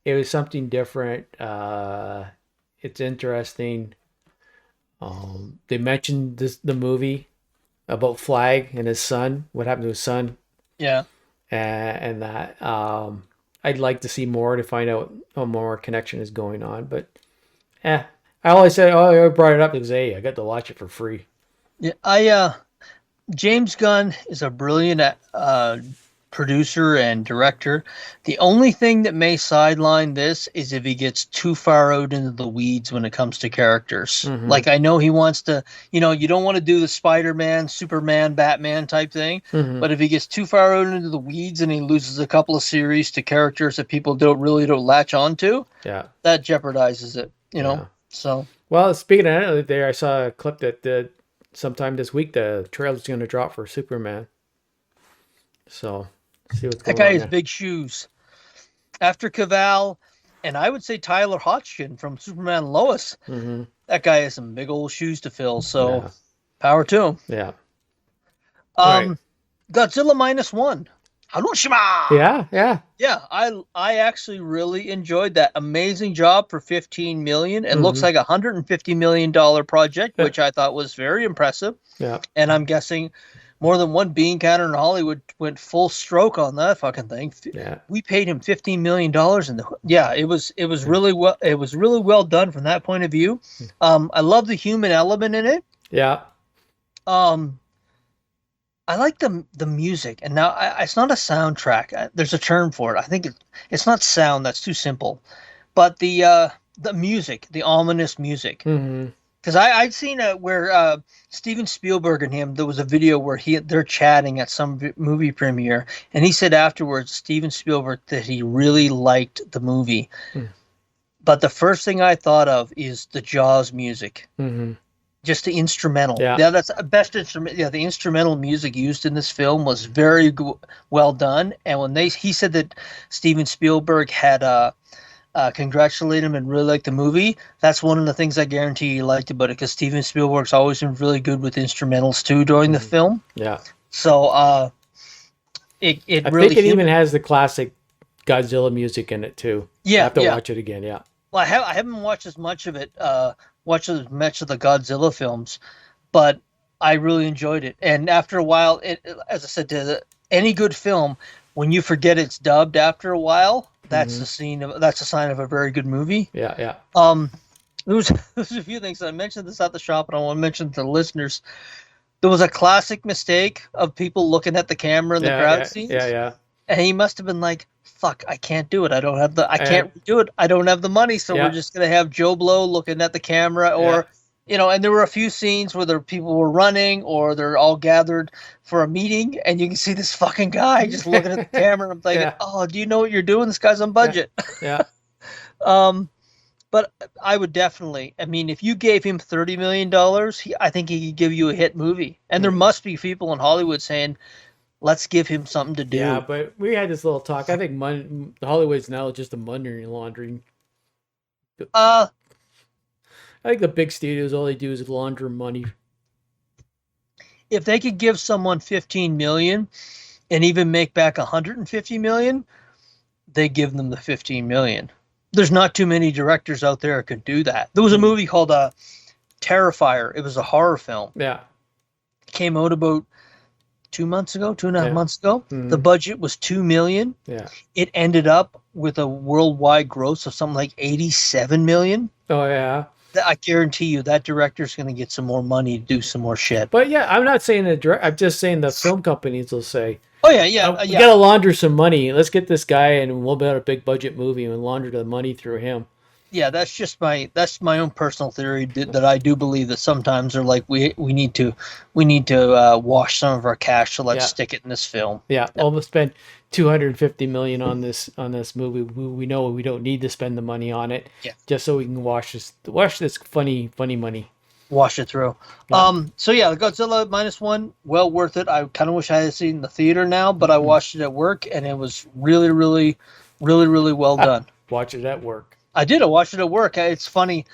it was something different. It's interesting. They mentioned the movie about Flag and his son. What happened to his son? Yeah, and that I'd like to see more to find out how more connection is going on, but I always say, I brought it up because I got to watch it for free. Yeah, James Gunn is a brilliant producer and director. The only thing that may sideline this is if he gets too far out into the weeds when it comes to characters. Mm-hmm. Like, I know he wants to, you don't want to do the Spider-Man, Superman, Batman type thing, but if he gets too far out into the weeds and he loses a couple of series to characters that people don't latch on to, that jeopardizes it, So, well, speaking of that, I saw a clip that sometime this week the trailer's going to drop for Superman. So, see what's going on. That guy has big shoes. After Cavill, and I would say Tyler Hodgkin from Superman and Lois, that guy has some big old shoes to fill. So, power to him. Yeah. Godzilla -1. Hiroshima. Yeah. Yeah, I actually really enjoyed that. Amazing job for 15 million. It looks like $150 million project, which I thought was very impressive. Yeah. And I'm guessing more than one bean counter in Hollywood went full stroke on that fucking thing. Yeah. We paid him $15 million, and it was really well done from that point of view. I love the human element in it. Yeah. I like the music, and now it's not a soundtrack. There's a term for it. I think it's not sound. That's too simple. But the music, the ominous music. Because I'd seen where Steven Spielberg and him, there was a video where they're chatting at some movie premiere, and he said afterwards, Steven Spielberg, that he really liked the movie. But the first thing I thought of is the Jaws music. Just the instrumental. Yeah, that's the best instrument. Yeah, the instrumental music used in this film was very well done. And when he said that Steven Spielberg had congratulated him and really liked the movie, that's one of the things I guarantee he liked about it, because Steven Spielberg's always been really good with instrumentals too during the film. Yeah. So I really think it even has the classic Godzilla music in it too. Yeah, I have to watch it again. Yeah. Well, I haven't watched as much of it. Watched as much of the Godzilla films, but I really enjoyed it. And after a while, as I said, any good film, when you forget it's dubbed after a while, that's that's a sign of a very good movie. Yeah. There's a few things. I mentioned this at the shop, and I want to mention to the listeners. There was a classic mistake of people looking at the camera in the crowd scenes. Yeah. And he must have been like, fuck, I can't do it. I can't do it. I don't have the money. So we're just going to have Joe Blow looking at the camera, or, and there were a few scenes where people were running, or they're all gathered for a meeting, and you can see this fucking guy just looking at the camera. And I'm thinking, oh, do you know what you're doing? This guy's on budget. Yeah. But I would definitely, if you gave him $30 million, I think he could give you a hit movie. And there must be people in Hollywood saying, let's give him something to do. Yeah, but we had this little talk. I think Hollywood's now just a money laundering. I think the big studios, all they do is launder money. If they could give someone $15 million and even make back $150 million, they give them the $15 million. There's not too many directors out there that could do that. There was a movie called Terrifier. It was a horror film. Yeah. It came out about 2 months ago, 2.5 months ago. The budget was $2 million. Yeah. It ended up with a worldwide gross of something like $87 million. Oh, yeah. I guarantee you that director's going to get some more money to do some more shit. But yeah, I'm not saying I'm just saying the film companies will say, oh, yeah. We got to launder some money. Let's get this guy and we'll build a big budget movie and launder the money through him. Yeah, that's my own personal theory that I do believe that sometimes they're like, we need to wash some of our cash, so let's stick it in this film. Yeah, almost spent $250 million on this movie. We know we don't need to spend the money on it. Yeah. Just so we can wash this funny money. Wash it through. Yeah. So yeah, the Godzilla -1, well worth it. I kind of wish I had seen it in the theater now, but I watched it at work and it was really, really, really, really well done. Watch it at work. I did. I watched it at work. It's funny.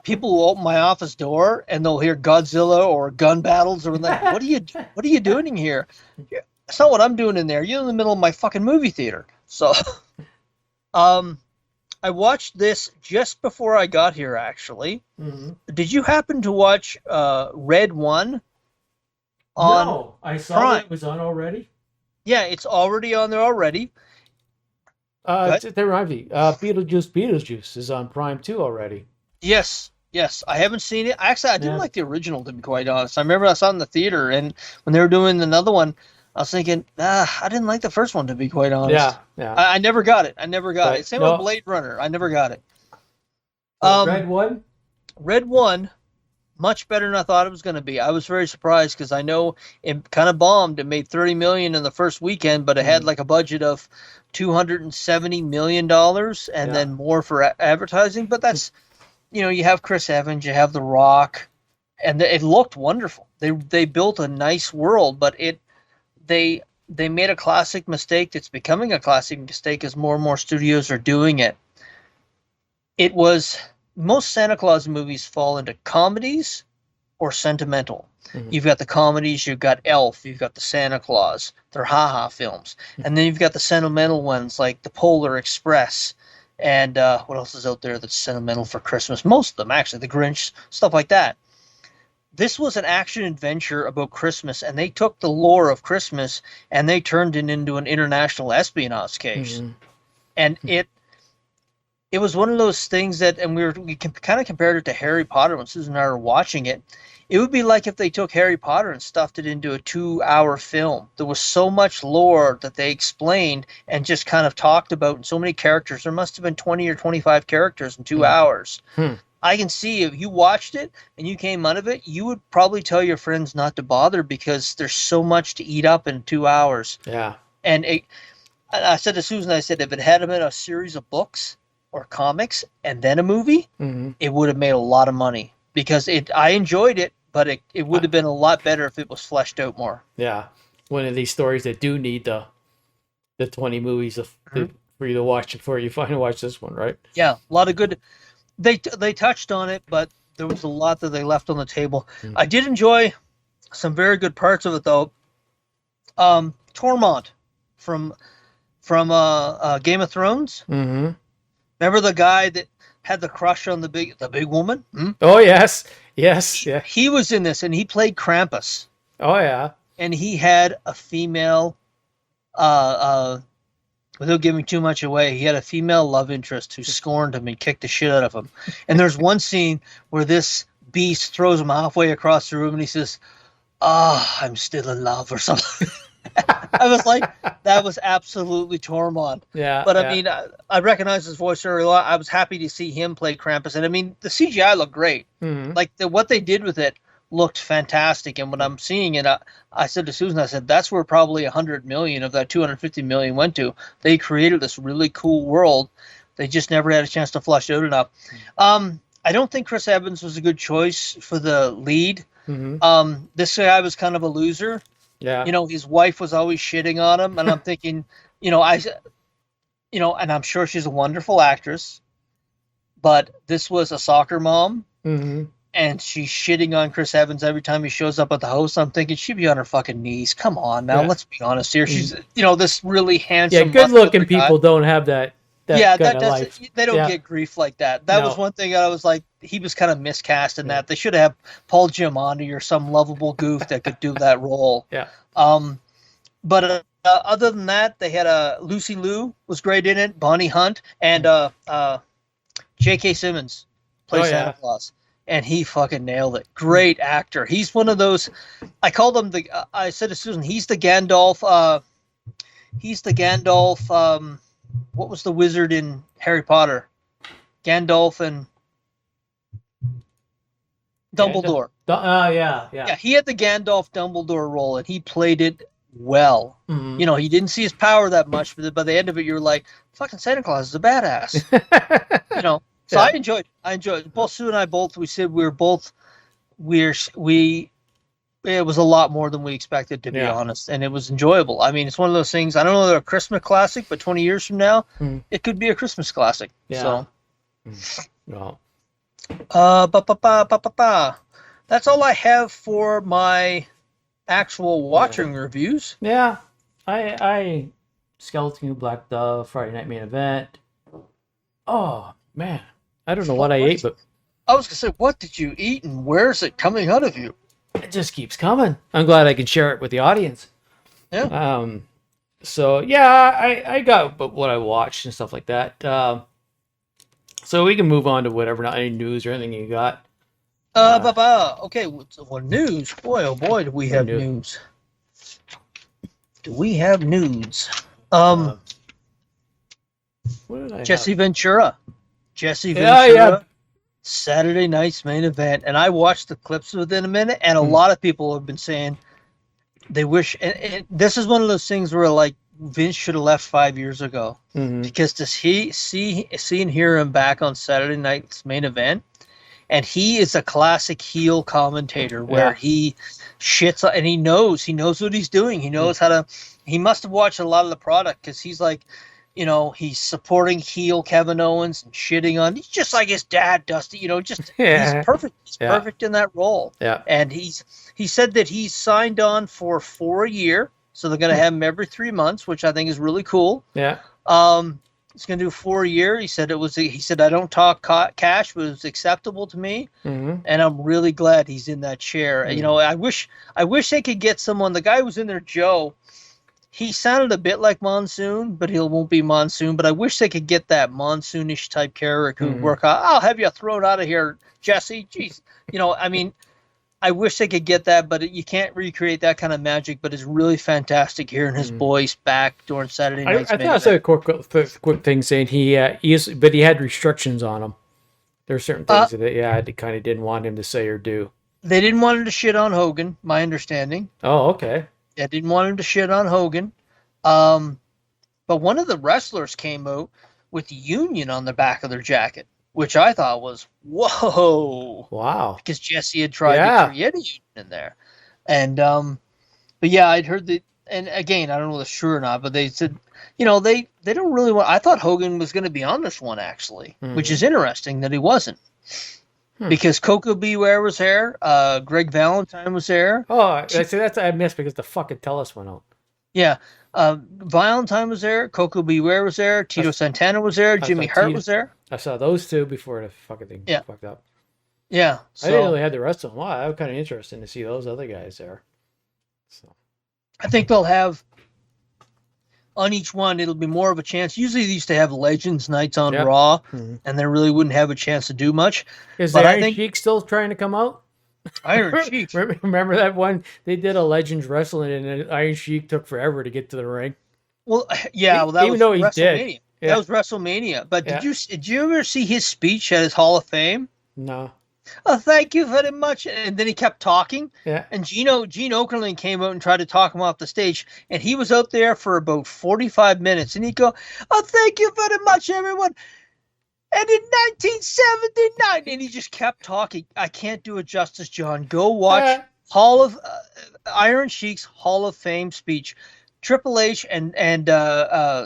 People will open my office door and they'll hear Godzilla or gun battles, or like, what are you doing in here? That's not what I'm doing in there. You're in the middle of my fucking movie theater. So, I watched this just before I got here. Actually, Did you happen to watch Red 1? No, I saw Prime. that it was on already. Yeah, it's already on there already. Beetlejuice is on Prime 2 already. Yes. I haven't seen it. Actually, I didn't like the original, to be quite honest. I remember I saw it in the theater, and when they were doing another one, I was thinking, I didn't like the first one, to be quite honest. Yeah. I never got it. Same with Blade Runner. I never got it. Red 1? Red 1, much better than I thought it was going to be. I was very surprised because I know it kind of bombed. It made $30 million in the first weekend, but it had like a budget of $270 million and then more for advertising. But that's, you have Chris Evans, you have The Rock, and it looked wonderful. They built a nice world, but they made a classic mistake that's becoming a classic mistake as more and more studios are doing it. It was, most Santa Claus movies fall into comedies or sentimental. You've got the comedies, you've got Elf, you've got the Santa Claus, they're haha films. And then you've got the sentimental ones like the Polar Express and what else is out there that's sentimental for Christmas? Most of them, actually, the Grinch, stuff like that. This was an action adventure about Christmas, and they took the lore of Christmas and they turned it into an international espionage case. And it was one of those things that, and we kind of compared it to Harry Potter when Susan and I were watching it. It would be like if they took Harry Potter and stuffed it into a 2-hour film. There was so much lore that they explained and just kind of talked about, and so many characters. There must have been 20 or 25 characters in 2 hours. I can see if you watched it and you came out of it, you would probably tell your friends not to bother because there's so much to eat up in 2 hours. Yeah. And I said to Susan, I said, if it had been a series of books or comics and then a movie, it would have made a lot of money. Because I enjoyed it, but it would have been a lot better if it was fleshed out more. Yeah. One of these stories that do need the 20 movies for you to watch before you finally watch this one, right? Yeah, a lot of good. They touched on it, but there was a lot that they left on the table. I did enjoy some very good parts of it, though. Tormund from Game of Thrones. Remember the guy that had the crush on the big woman? Oh, yes. Yes. Yeah. He was in this, and he played Krampus. Oh, yeah. And he had a female, without giving too much away, he had a female love interest who scorned him and kicked the shit out of him. And there's one scene where this beast throws him halfway across the room, and he says, I'm still in love, or something. I was like, that was absolutely Tormund. Yeah. But I mean, I recognized his voice earlier. I was happy to see him play Krampus. And I mean, the CGI looked great. Like what they did with it looked fantastic. And when I'm seeing it, I said to Susan, I said, that's where probably 100 million of that 250 million went to. They created this really cool world. They just never had a chance to flush it out enough. I don't think Chris Evans was a good choice for the lead. This guy was kind of a loser. Yeah. You know, his wife was always shitting on him, and I'm thinking, and I'm sure she's a wonderful actress, but this was a soccer mom, and she's shitting on Chris Evans every time he shows up at the house. I'm thinking she'd be on her fucking knees. Come on now, let's be honest here. She's, this really handsome. Yeah, good-looking people don't have that. They don't get grief like that. That was one thing I was like, he was kind of miscast in that. They should have Paul Giamatti or some lovable goof that could do that role. Yeah. But other than that, they had Lucy Liu was great in it, Bonnie Hunt, and J.K. Simmons plays Santa Claus, and he fucking nailed it. Great actor. He's one of those. I called him I said to Susan, he's the Gandalf. What was the wizard in Harry Potter? Gandalf and Dumbledore. Yeah, he had the Gandalf Dumbledore role, and he played it well. He didn't see his power that much, but by the end of it, you're like, fucking Santa Claus is a badass. So I enjoyed it. Both Sue and I we said it was a lot more than we expected, to be honest, and it was enjoyable. I mean, it's one of those things. I don't know if they're a Christmas classic, but 20 years from now, it could be a Christmas classic. Yeah. So, well, that's all I have for my actual watching reviews. Yeah, I Skeleton Black Dove, Friday Night Main Event. Oh man, I don't know what I ate, but I was gonna say, what did you eat, and where's it coming out of you? It just keeps coming. I'm glad I can share it with the audience. Yeah. So yeah, I got what I watched and stuff like that. So we can move on to whatever, not any news or anything you got. Okay. Well, news. Boy, oh boy, do we have news. Do we have news? What did I Jesse have? Ventura. Jesse Ventura. Yeah. Saturday night's main event, and I watched the clips within a minute, and a lot of people have been saying they wish, and this is one of those things where like Vince should have left 5 years ago, because to see and hear him back on Saturday night's main event, and he is a classic heel commentator where he shits and he knows what he's doing. He knows how to. He must have watched a lot of the product because he's like, he's supporting heel Kevin Owens and shitting on. He's just like his dad, Dusty. He's perfect. He's perfect in that role. Yeah. And he said that he's signed on for 4 years, so they're going to have him every 3 months, which I think is really cool. Yeah. He's going to do 4 years. He said I don't talk cash, but it was acceptable to me, and I'm really glad he's in that chair. I wish they could get someone. The guy who was in there, Joe. He sounded a bit like Monsoon, but he won't be Monsoon. But I wish they could get that Monsoonish type character who would work out. I'll have you thrown out of here, Jesse. Jeez. I wish they could get that, but you can't recreate that kind of magic. But it's really fantastic hearing his voice back during Saturday night's I thought I said a quick thing saying he had restrictions on him. There are certain things that they kind of didn't want him to say or do. They didn't want him to shit on Hogan, my understanding. Oh, okay. I didn't want him to shit on Hogan. But one of the wrestlers came out with Union on the back of their jacket, which I thought was, whoa. Wow. Because Jesse had tried to create a Union in there. And, but yeah, I'd heard that, and again, I don't know if it's true or not, but they said, they don't really want, I thought Hogan was going to be on this one, actually, which is interesting that he wasn't. Because Coco Beware was there, Greg Valentine was there. Oh, that's I missed because the fucking Tellus went out. Yeah, Valentine was there, Coco Beware was there, Tito Santana was there, Jimmy Hart was there. I saw those two before the fucking thing fucked up. Yeah, I didn't really have the rest of them. Wow, that was kind of interesting to see those other guys there. So I think they'll have on each one. It'll be more of a chance. Usually, they used to have Legends nights on Raw, and they really wouldn't have a chance to do much. Is the Iron Sheik still trying to come out? Iron Sheik. Remember that one? They did a Legends wrestling, and Iron Sheik took forever to get to the ring. Well, yeah. Well, that even was though WrestleMania. Dead. Yeah. That was WrestleMania. But did you ever see his speech at his Hall of Fame? No. Oh, thank you very much. And then he kept talking. Yeah. And Gene Okerlund came out and tried to talk him off the stage. And he was out there for about 45 minutes. And he'd go, oh, thank you very much, everyone. And in 1979, and he just kept talking. I can't do it justice, John. Go watch Iron Sheik's Hall of Fame speech. Triple H and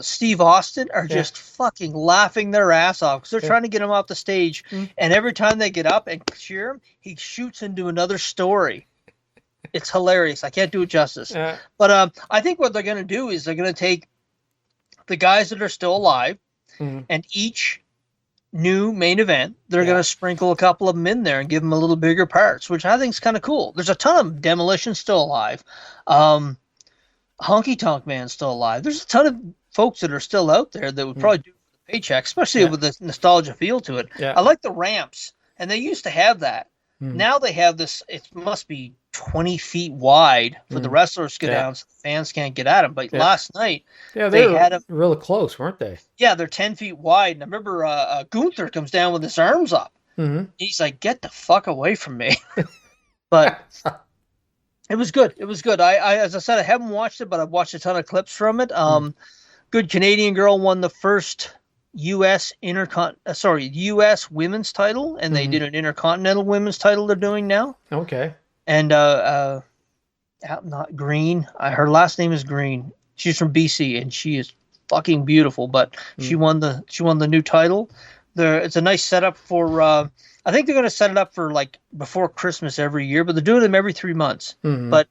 Steve Austin are just fucking laughing their ass off because they're trying to get him off the stage. And every time they get up and cheer him, he shoots into another story. It's hilarious. I can't do it justice. But I think what they're going to do is they're going to take the guys that are still alive and each new main event, they're going to sprinkle a couple of them in there and give them a little bigger parts, which I think is kind of cool. There's a ton of Demolition still alive. Honky Tonk Man's still alive. There's a ton of folks that are still out there that would probably do the paycheck, especially with the nostalgia feel to it. I like the ramps, and they used to have that. Now they have this, it must be 20 feet wide for the wrestlers to go down so the fans can't get at them. But last night, they had them really close, weren't they? Yeah, they're 10 feet wide. And I remember Gunther comes down with his arms up. He's like, get the fuck away from me. But it was good. It was good. I as I said, I haven't watched it, but I've watched a ton of clips from it. Good Canadian girl won the first U.S. U.S. women's title, and they did an intercontinental women's title they're doing now. Okay. And not Green. Her last name is Green. She's from BC, and she is fucking beautiful. But she won the new title. It's a nice setup for. I think they're going to set it up for like before Christmas every year, but they're doing them every 3 months. But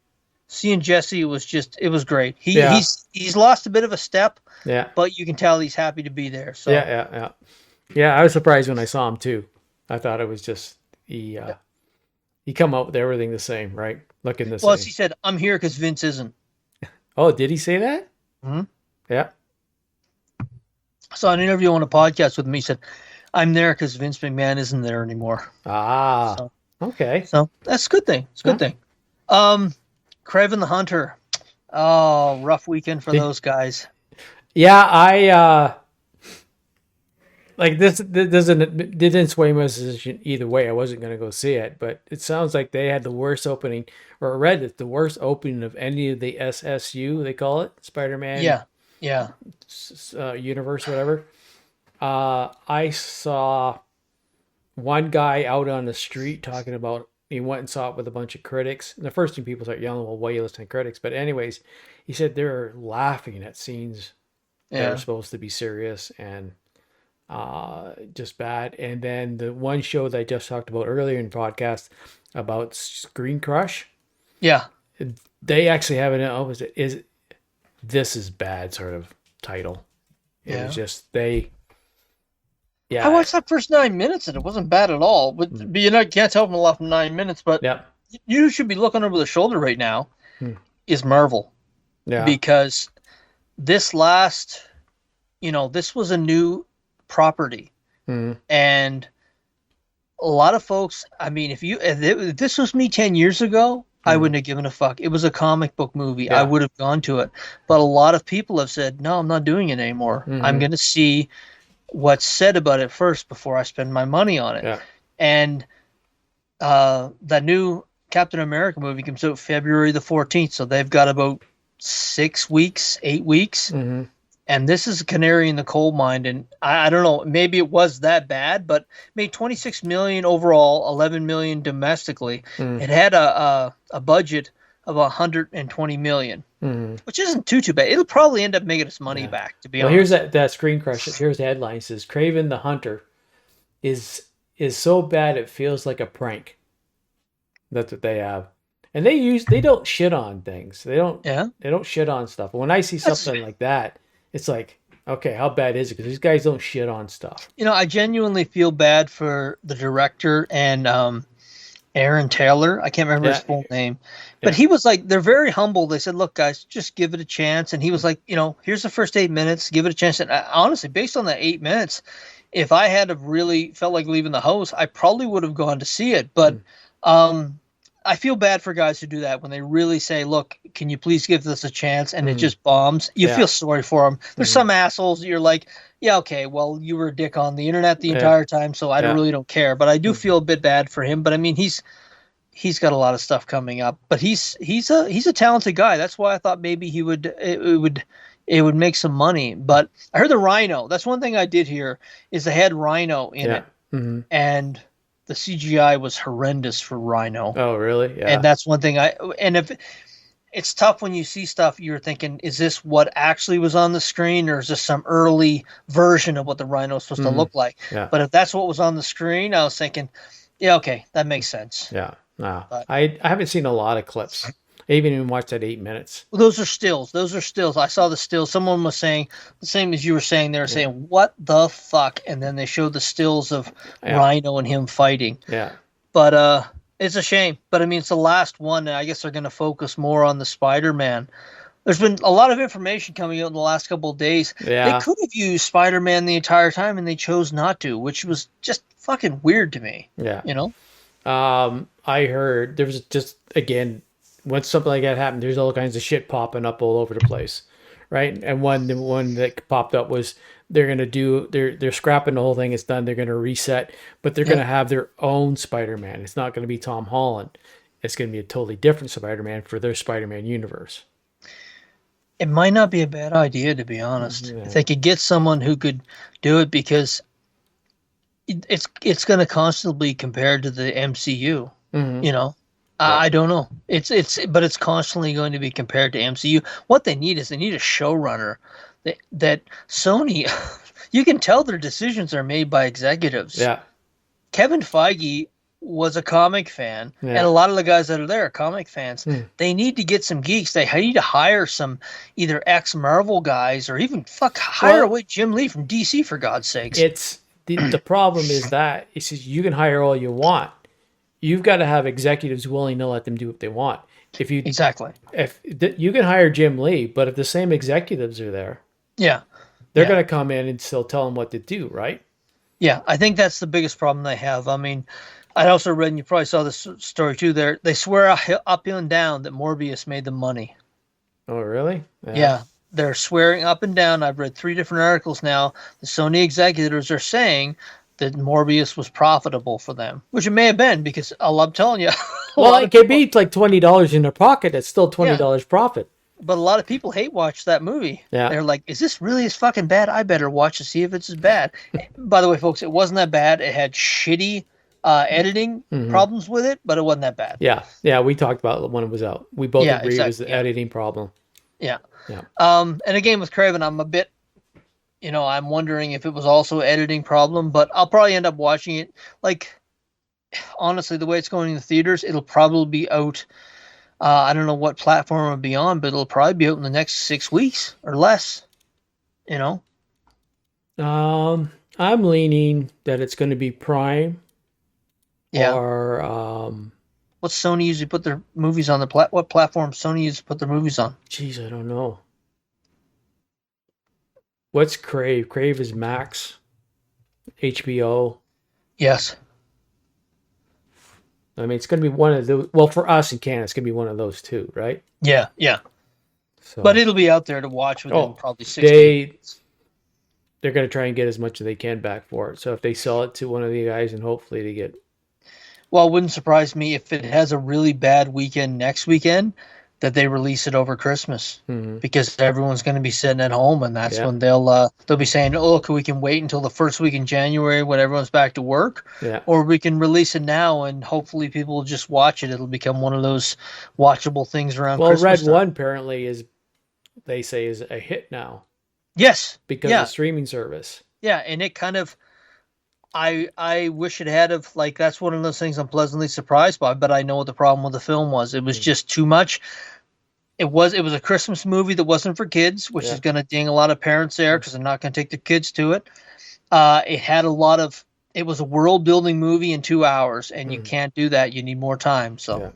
seeing Jesse was it was great. He's lost a bit of a step. Yeah. But you can tell he's happy to be there. So yeah. I was surprised when I saw him too. I thought it was just he come up with everything the same, right? Looking the same. Well, he said, "I'm here because Vince isn't." Oh, did he say that? Yeah. I saw an interview on a podcast with me. He said, "I'm there because Vince McMahon isn't there anymore." Okay. So that's a good thing. It's a good thing. Craven the Hunter. Oh, rough weekend for those guys. Yeah, I like this didn't sway my decision either way. I wasn't going to go see it, but it sounds like they had the worst opening, or I read it, the worst opening of any of the SSU, they call it, Spider-Man. Yeah. Universe, whatever. I saw one guy out on the street talking about, he went and saw it with a bunch of critics. And the first thing people start yelling, well, why are you listening to critics? But anyways, he said they're laughing at scenes that are supposed to be serious and just bad. And then the one show that I just talked about earlier in the podcast about Screen Crush, Yeah. they actually have This Is Bad sort of title. It was just I watched that first 9 minutes and it wasn't bad at all. But you can't tell from a lot from 9 minutes. But you should be looking over the shoulder right now. Is Marvel? Yeah, because this last, this was a new property, and a lot of folks. I mean, if this was me 10 years ago, I wouldn't have given a fuck. It was a comic book movie. I would have gone to it. But a lot of people have said, no, I'm not doing it anymore. I'm going to see what's said about it first before I spend my money on it. Yeah. And that new Captain America movie comes out February the 14th. So they've got about 8 weeks. And this is a canary in the coal mine. And I don't know, maybe it was that bad, but made 26 million overall, 11 million domestically. It had a budget of 120 million, which isn't too bad. It'll probably end up making its money back, to be honest. Here's that Screen Crush. Here's the headline. It says Craven the Hunter is so bad it feels like a prank. That's what they have. And they don't shit on things. They don't shit on stuff. When I see something like that, it's like, okay, how bad is it? Because these guys don't shit on stuff. I genuinely feel bad for the director and Aaron Taylor. I can't remember his full name. But he was like, they're very humble. They said, look, guys, just give it a chance. And he was like, here's the first 8 minutes. Give it a chance. And honestly, based on that 8 minutes, if I had have really felt like leaving the house, I probably would have gone to see it. But I feel bad for guys who do that when they really say, look, can you please give this a chance? And it just bombs. You feel sorry for them. There's some assholes that you're like, yeah, okay, well, you were a dick on the internet the entire time, so I really don't care. But I do feel a bit bad for him. But I mean, he's got a lot of stuff coming up. But he's a talented guy. That's why I thought maybe it would make some money. But I heard the Rhino. That's one thing I did hear is they had Rhino in it. And the CGI was horrendous for Rhino. Oh, really? Yeah. And that's one thing if it's tough when you see stuff, you're thinking, is this what actually was on the screen, or is this some early version of what the Rhino is supposed to look like? Yeah. But if that's what was on the screen, I was thinking, yeah, okay, that makes sense. Yeah. No, I haven't seen a lot of clips. I haven't even watched that 8 minutes. Well, those are stills. I saw the stills. Someone was saying the same as you were saying. They were saying, what the fuck? And then they showed the stills of Rhino and him fighting. Yeah. But it's a shame. But I mean, it's the last one. And I guess they're going to focus more on the Spider-Man. There's been a lot of information coming out in the last couple of days. Yeah. They could have used Spider-Man the entire time, and they chose not to, which was just fucking weird to me. Yeah. I heard there was just, again, when something like that happened, there's all kinds of shit popping up all over the place, right? And the one that popped up was they're scrapping the whole thing. It's done. They're going to reset, but they're going to have their own Spider-Man. It's not going to be Tom Holland. It's going to be a totally different Spider-Man for their Spider-Man universe. It might not be a bad idea, to be honest. Yeah. If they could get someone who could do it, because it's going to constantly be compared to the MCU. I don't know. But it's constantly going to be compared to MCU. What they need is a showrunner that Sony. You can tell their decisions are made by executives. Yeah. Kevin Feige was a comic fan, and a lot of the guys that are there are comic fans. They need to get some geeks. They need to hire some either ex-Marvel guys or even hire away Jim Lee from DC, for God's sakes. It's the problem is that you can hire all you want. You've got to have executives willing to let them do what they want. If you you can hire Jim Lee, but if the same executives are there, they're going to come in and still tell them what to do, right? Yeah, I think that's the biggest problem they have. I mean, I also read, and you probably saw this story too, they swear up and down that Morbius made them money. Oh, really? Yeah, they're swearing up and down. I've read 3 different articles now. The Sony executives are saying that Morbius was profitable for them, which it may have been, because I'm telling you. Well, it could be like $20 in their pocket. It's still $20 profit. But a lot of people hate watch that movie. Yeah. They're like, is this really as fucking bad? I better watch to see if it's as bad. By the way, folks, it wasn't that bad. It had shitty editing problems with it, but it wasn't that bad. Yeah. Yeah, we talked about it when it was out. We both agreed it was the editing problem. Yeah. And again, with Craven, I'm a bit I'm wondering if it was also editing problem, but I'll probably end up watching it. Like, honestly, the way it's going in the theaters, it'll probably be out. I don't know what platform it'll be on, but it'll probably be out in the next 6 weeks or less. I'm leaning that it's going to be Prime. Yeah. Or what Sony usually put their movies on what platform Sony usually put their movies on? Jeez, I don't know. What's Crave? Crave is Max, HBO. Yes. I mean, it's going to be one of those. Well, for us in Canada, it's going to be one of those two, right? Yeah, yeah. So, but it'll be out there to watch within probably 6 days. They're going to try and get as much as they can back for it. So if they sell it to one of the guys, and hopefully they get. Well, it wouldn't surprise me if it has a really bad weekend next weekend that they release it over Christmas, because everyone's going to be sitting at home, and that's when they'll be saying, "Oh, look, we can wait until the first week in January when everyone's back to work, or we can release it now, and hopefully people will just watch it. It'll become one of those watchable things around Christmas." Well, Red time. One apparently they say is a hit now. Yes, because of the streaming service. Yeah, and it kind of. I wish it had that's one of those things I'm pleasantly surprised by, but I know what the problem with the film was. It was just too much. It was a Christmas movie that wasn't for kids, which is going to ding a lot of parents there because they're not going to take their kids to it. It had it was a world building movie in 2 hours, and you can't do that. You need more time. So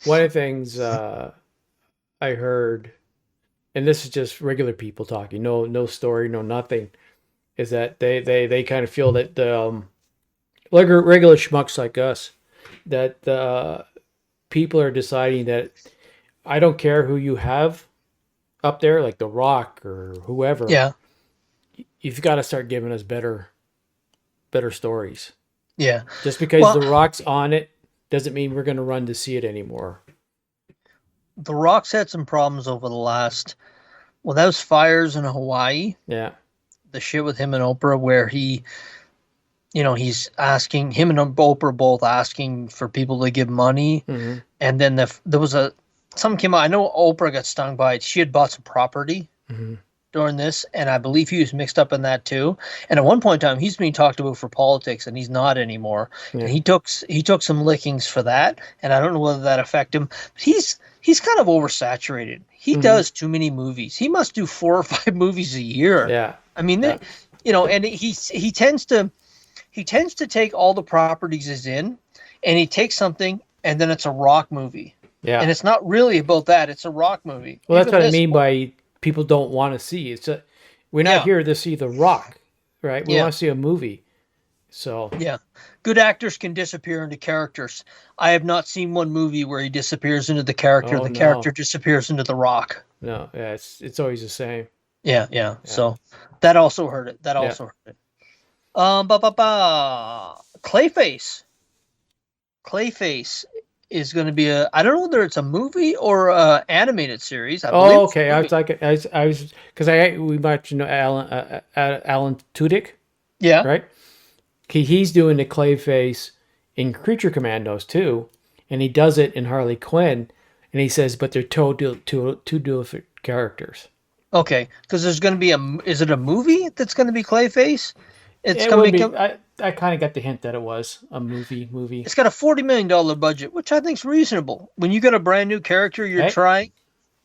one of the things I heard, and this is just regular people talking, no story, no nothing, is that they kind of feel that the regular schmucks like us, that people are deciding that I don't care who you have up there, like The Rock or whoever. Yeah, you've got to start giving us better stories. Yeah, just because The Rock's on it doesn't mean we're going to run to see it anymore. The Rock's had some problems over the last. Well, that was fires in Hawaii. Yeah. The shit with him and Oprah where he's asking him and Oprah both asking for people to give money. And then there was something came out. I know Oprah got stung by it. She had bought some property during this, and I believe he was mixed up in that too. And at one point in time, he's being talked about for politics, and he's not anymore. Yeah. And he took some lickings for that, and I don't know whether that affected him. But he's kind of oversaturated. He does too many movies. He must do 4 or 5 movies a year. Yeah. I mean, and he tends to take all the properties he's in, and he takes something, and then it's a rock movie. Yeah. And it's not really about that. It's a rock movie. Well, that's what I mean by people don't want to see. We're not here to see The Rock, right? We want to see a movie. So yeah, good actors can disappear into characters. I have not seen one movie where he disappears into the character. Character disappears into The Rock. No, yeah, it's always the same. Yeah. So that also hurt it. Clayface is going to be I don't know whether it's a movie or a animated series. I believe okay. I was because we might Alan Tudyk. Yeah. Right. He's doing the Clayface in Creature Commandos too, and he does it in Harley Quinn, and he says, but they're two different characters. Okay, because there's going to be is it a movie that's going to be Clayface? I kind of got the hint that it was a movie. It's got a $40 million budget, which I think is reasonable. When you got a brand new character, you're trying,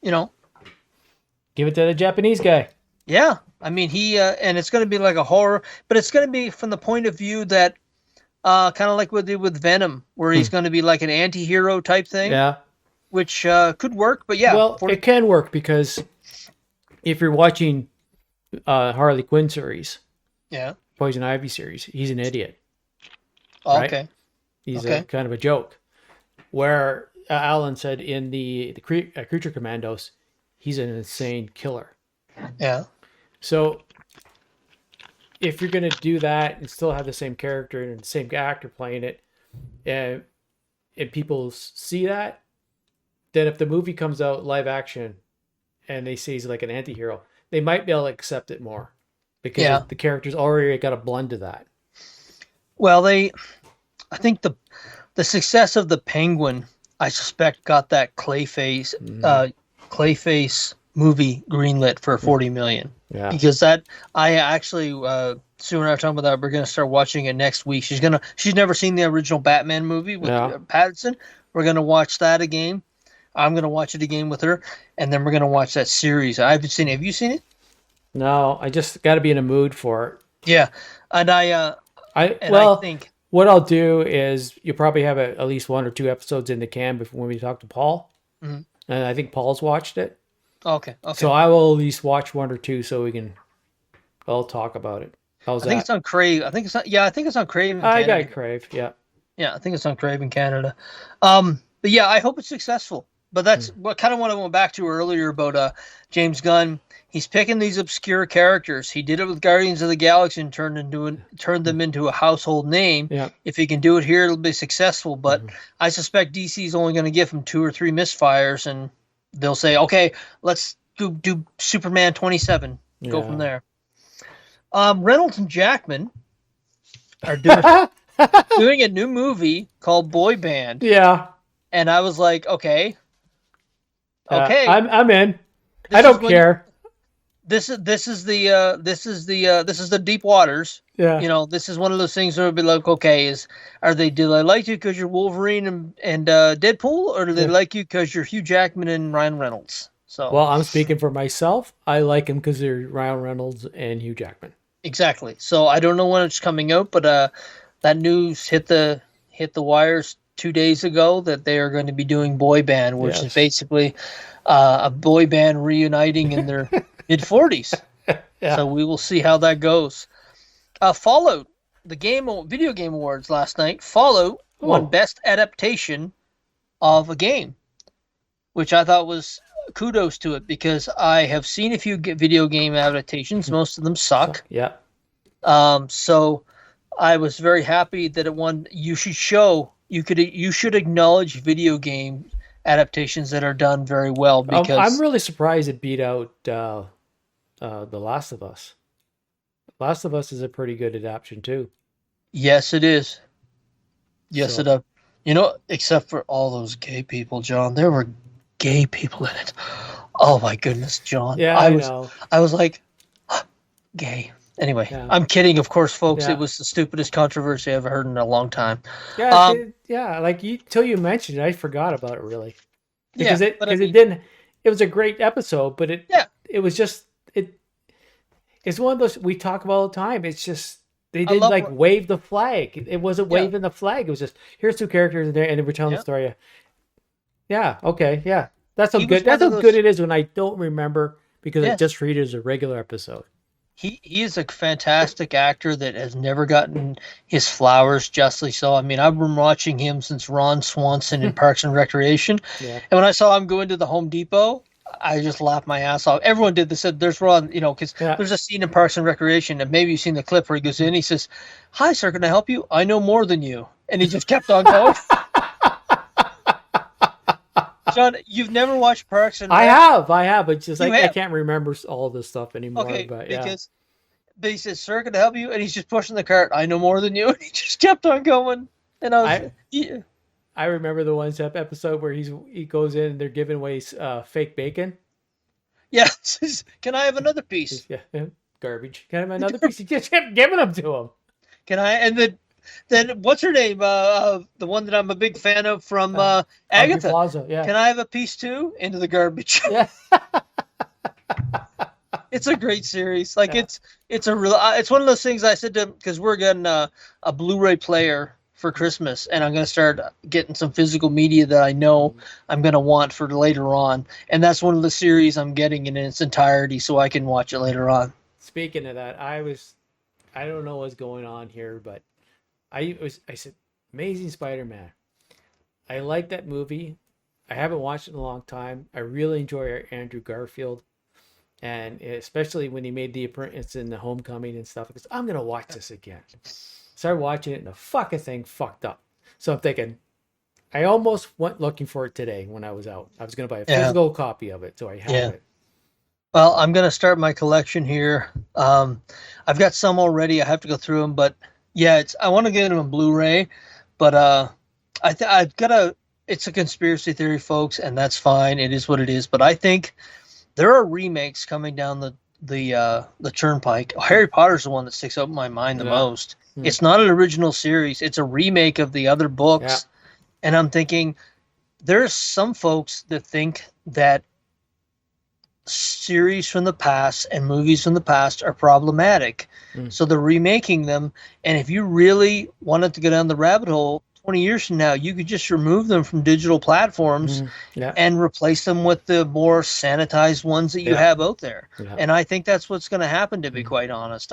Give it to the Japanese guy. Yeah. I mean, and it's going to be like a horror, but it's going to be from the point of view that kind of like what they did with Venom, where he's going to be like an anti-hero type thing. Yeah. Which could work, but yeah. Well, it can work because if you're watching Harley Quinn series, Poison Ivy series, he's an idiot. Oh, right? Okay. He's a kind of a joke. Where Alan said in the Creature Commandos, he's an insane killer. Yeah. So if you're going to do that and still have the same character and the same actor playing it, and people see that, then if the movie comes out live action and they say he's like an anti-hero, they might be able to accept it more because the character's already got a blend to that. Well, I think the success of the Penguin, I suspect, got that Clayface movie greenlit for 40 million. Yeah. Because that I actually Sue and I were talking about that. We're gonna start watching it next week. She's never seen the original Batman movie with Pattinson. We're gonna watch that again. I'm gonna watch it again with her, and then we're gonna watch that series. I haven't seen it. Have you seen it? No, I just got to be in a mood for it. Yeah, and I think what I'll do is you'll probably have at least 1 or 2 episodes in the can before when we talk to Paul, and I think Paul's watched it. Okay. So I will at least watch 1 or 2 so we can all talk about it. How's that? I think it's on Crave. I think it's on Crave. In I Canada. got Crave. Yeah. Yeah, I think it's on Crave in Canada. But yeah, I hope it's successful. But that's what I went back to earlier about James Gunn. He's picking these obscure characters. He did it with Guardians of the Galaxy and turned them into a household name. Yeah. If he can do it here, it'll be successful. But I suspect DC's only going to give him 2 or 3 misfires, and they'll say, "Okay, let's do Superman 27." Go from there. Reynolds and Jackman are doing a new movie called Boy Band. Yeah. And I was like, okay. I'm in. I don't care. This is the deep waters. Yeah. You know, this is one of those things that would be like, okay, do they like you because you're Wolverine and Deadpool, or do they like you because you're Hugh Jackman and Ryan Reynolds? So well, I'm speaking for myself. I like him because they're Ryan Reynolds and Hugh Jackman. Exactly. So I don't know when it's coming out, but that news hit the wires 2 days ago that they are going to be doing Boy Band, which is basically a boy band reuniting in their mid-40s. Yeah. So we will see how that goes. Fallout, the video game awards last night. Fallout won Best Adaptation of a Game, which I thought was kudos to it, because I have seen a few video game adaptations. Most of them suck. Yeah. So I was very happy that it won. You should acknowledge video game adaptations that are done very well, because I'm really surprised it beat out The Last of Us. Last of Us is a pretty good adaptation too. Yes, it is. Yes, it is. You know, except for all those gay people, John. There were gay people in it. Oh my goodness, John. Yeah, I know. I was like, gay. Anyway, I'm kidding, of course, folks. It was the stupidest controversy I've ever heard in a long time. Yeah, like till you mentioned it, I forgot about it really. Because it was a great episode, but it was just it's one of those we talk about all the time. It's just they didn't wave the flag. It wasn't waving the flag. It was just here's 2 characters in there, and we're telling the story. Yeah, okay, yeah. That's how good it is when I don't remember, because I just read it as a regular episode. He is a fantastic actor that has never gotten his flowers justly so. I mean, I've been watching him since Ron Swanson in Parks and Recreation. Yeah. And when I saw him go into the Home Depot, I just laughed my ass off. Everyone did. They said, there's Ron, because there's a scene in Parks and Recreation, and maybe you've seen the clip where he goes in, he says, "Hi, sir, can I help you? I know more than you." And he just kept on going. John, you've never watched Parks and Rec? I have. It's just I can't remember all this stuff anymore. Okay, but he says, "Sir, can I help you?" And he's just pushing the cart. "I know more than you." And he just kept on going. And I remember the one episode where he goes in and they're giving away fake bacon. Yeah, "Can I have another piece?" Yeah, garbage. Can I have another piece? He just kept giving them to him. Can I? And then what's her name? The one that I'm a big fan of from Agatha. Plaza, yeah. "Can I have a piece too?" Into the garbage. Yeah. It's a great series. Like it's one of those things I said to him, because we're getting a Blu-ray player for Christmas, and I'm going to start getting some physical media that I know I'm going to want for later on, and that's one of the series I'm getting in its entirety so I can watch it later on. Speaking of that, I don't know what's going on here, but I said Amazing Spider-Man. I like that movie. I haven't watched it in a long time. I really enjoy Andrew Garfield, and especially when he made the appearance in the Homecoming and stuff. Because I'm gonna watch this again. Started watching it, and the fucking thing fucked up. So I'm thinking, I almost went looking for it today when I was out. I was gonna buy a physical copy of it, so I have it. Well, I'm gonna start my collection here. I've got some already. I have to go through them, but yeah, I want to get them on Blu-ray, but I've got it's a conspiracy theory, folks, and that's fine. It is what it is. But I think there are remakes coming down the turnpike. Harry Potter's the one that sticks out in my mind the most. It's not an original series; it's a remake of the other books. And I'm thinking, there's some folks that think that series from the past and movies from the past are problematic, so they're remaking them. And if you really wanted to go down the rabbit hole, 20 years from now, you could just remove them from digital platforms and replace them with the more sanitized ones that you have out there. And I think that's what's going to happen, to be quite honest.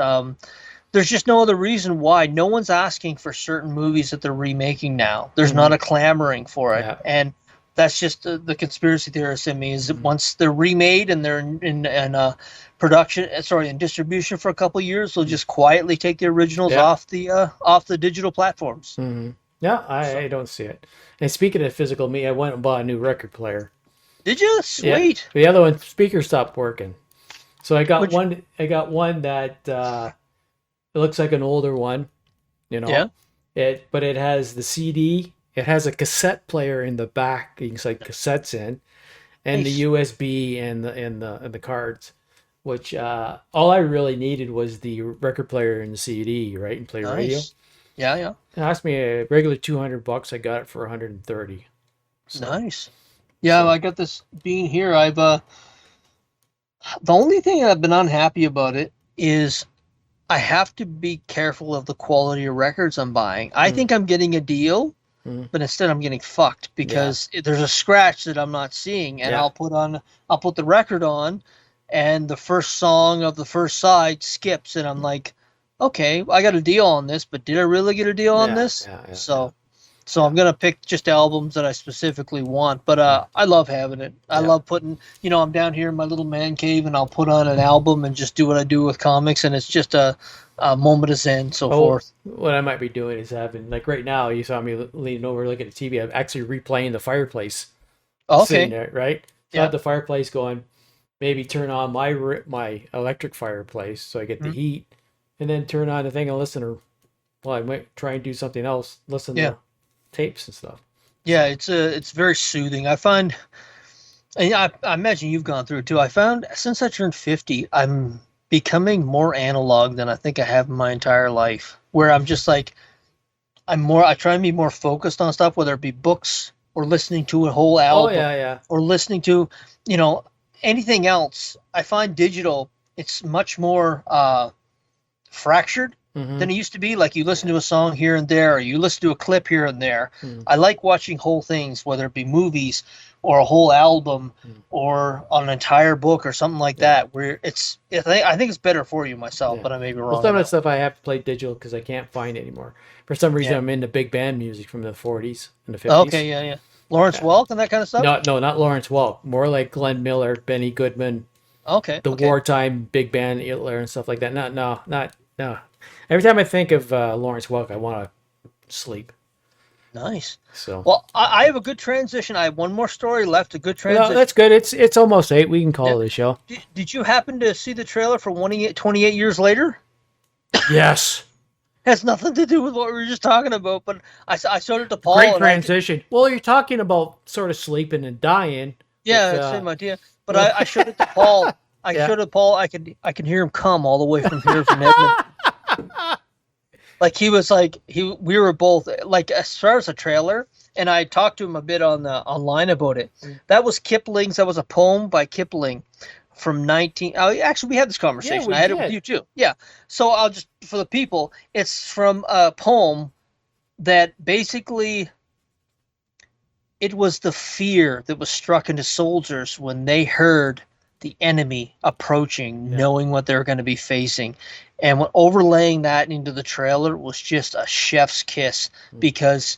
There's just no other reason why. No one's asking for certain movies that they're remaking now. There's not a clamoring for it. And that's just the conspiracy theorist in me, is that once they're remade and they're in production, in distribution for a couple of years, they'll just quietly take the originals off the digital platforms. Yeah, I don't see it. And speaking of physical media, I went and bought a new record player. Did you? Sweet. Yeah. The other one, speaker stopped working. So I got one. I got one that it looks like an older one, you know. Yeah. But it has the CD. It has a cassette player in the back. You can slide cassettes in, and the USB and the cards. Which all I really needed was the record player and the CD, right, and play radio. Yeah. It asked me a regular $200. I got it for $130. So. Nice. Yeah, I got this bean here. I've the only thing I've been unhappy about it is I have to be careful of the quality of records I'm buying. I think I'm getting a deal, but instead I'm getting fucked because there's a scratch that I'm not seeing, and I'll put the record on, and the first song of the first side skips, and I'm like, okay, I got a deal on this, but did I really get a deal on this? So I'm going to pick just albums that I specifically want, but I love having it. I love putting, I'm down here in my little man cave, and I'll put on an album and just do what I do with comics, and it's just a moment of zen, so forth. What I might be doing is having, like right now, you saw me leaning over looking at the TV, I'm actually replaying the fireplace. Sitting there, right? So I have the fireplace going, maybe turn on my electric fireplace so I get the heat. And then turn on the thing and listen, or I might try and do something else. Listen to tapes and stuff. Yeah, it's very soothing. I find, and I imagine you've gone through it too. I found since I turned 50, I'm becoming more analog than I think I have in my entire life. Where I'm just like, I try and be more focused on stuff, whether it be books or listening to a whole album, or listening to, anything else. I find digital, it's much more fractured than it used to be. Like, you listen to a song here and there, or you listen to a clip here and there. I like watching whole things, whether it be movies or a whole album or an entire book or something like that, where I think it's better for you myself, but I may be wrong. Well, some of the stuff I have to play digital because I can't find it anymore. For some reason, I'm into big band music from the 40s and the 50s. Okay, yeah. Lawrence Welk and that kind of stuff? No, not Lawrence Welk. More like Glenn Miller, Benny Goodman. The wartime big band Hitler and stuff like that. No. Every time I think of Lawrence Welk, I want to sleep. Nice. So, well, I have a good transition. I have one more story left. A good transition. No, that's good. It's almost 8. We can call it a show. Did you happen to see the trailer for 28 Years Later? Yes. Has nothing to do with what we were just talking about, but I showed it to Paul. Great transition. Well, you're talking about sort of sleeping and dying. Yeah, that's the same idea. But I showed it to Paul. Showed it to Paul. I can hear him come all the way from here from Edmonton. Like, he was like, we were both like, as far as a trailer, and I talked to him a bit online about it. That was Kipling's. That was a poem by Kipling from actually, we had this conversation. I had it with you too. Yeah. So I'll just, for the people, it's from a poem that basically, it was the fear that was struck into soldiers when they heard the enemy approaching, knowing what they were going to be facing. And what overlaying that into the trailer was just a chef's kiss, because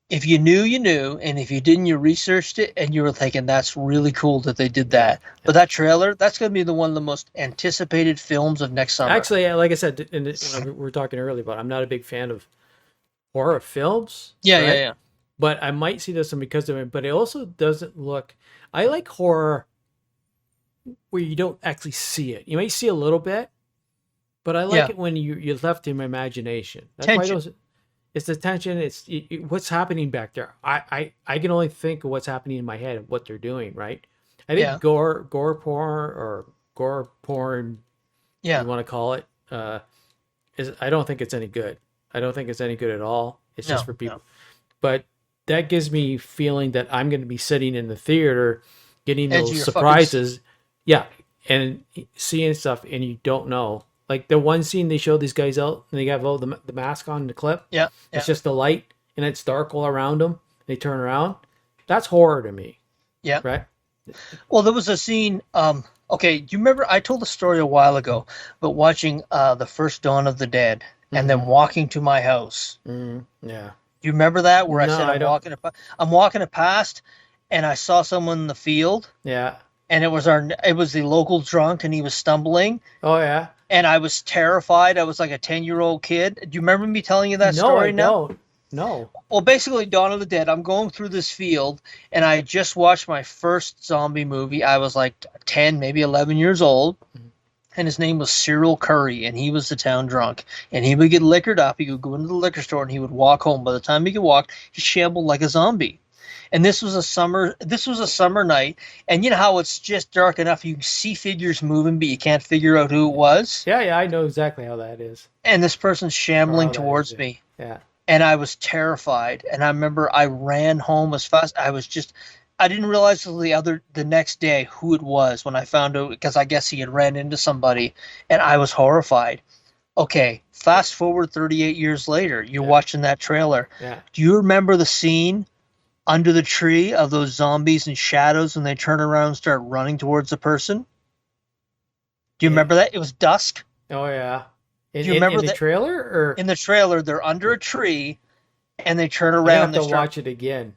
if you knew, you knew, and if you didn't, you researched it, and you were thinking, that's really cool that they did that. But that trailer, that's going to be one of the most anticipated films of next summer. Actually, like I said, when we were talking earlier about, I'm not a big fan of horror films. Yeah. But I might see this one because of it, but it also doesn't look... I like horror where you don't actually see it. You might see a little bit, but I like it when you're left in my imagination. That's tension. Why it's the tension. It's what's happening back there. I can only think of what's happening in my head and what they're doing, right? I think Yeah. gore porn or gore porn, Yeah. you want to call it, I don't think it's any good. I don't think it's any good at all. It's just for people. No. But that gives me feeling that I'm going to be sitting in the theater getting Edge of those your surprises. Yeah. And seeing stuff and you don't know. Like the one scene they show these guys out and they have the mask on the clip. Yeah. It's just the light and it's dark all around them. They turn around. That's horror to me. Yeah. Right? Well, there was a scene. Okay, do you remember? I told the story a while ago, but watching the first Dawn of the Dead and then walking to my house. Yeah. Do you remember that? Where No, I said I don't. I'm walking it past, and I saw someone in the field, Yeah. and it was the local drunk, and he was stumbling, Oh, yeah. and I was terrified. I was like a 10-year-old kid. Do you remember me telling you that story? No, I don't. No. Well, basically, Dawn of the Dead. I'm going through this field, and I just watched my first zombie movie. I was like 10, maybe 11 years old, and his name was Cyril Curry, and he was the town drunk. And he would get liquored up. He would go into the liquor store, and he would walk home. By the time he could walk, he shambled like a zombie. And this was a summer night, and you know how it's just dark enough you can see figures moving, but you can't figure out who it was. Yeah, I know exactly how that is. And this person's shambling that towards is, me. Yeah. And I was terrified. And I remember I ran home as fast. I didn't realize until the next day who it was when I found out, because I guess he had ran into somebody, and I was horrified. Okay, fast forward 38 years later, you're watching that trailer. Yeah. Do you remember the scene under the tree of those zombies and shadows when they turn around and start running towards the person? Do you remember that? It was dusk. Oh, yeah. Do you remember in the trailer? Or in the trailer, they're under a tree, and they turn I around. have to watch it again.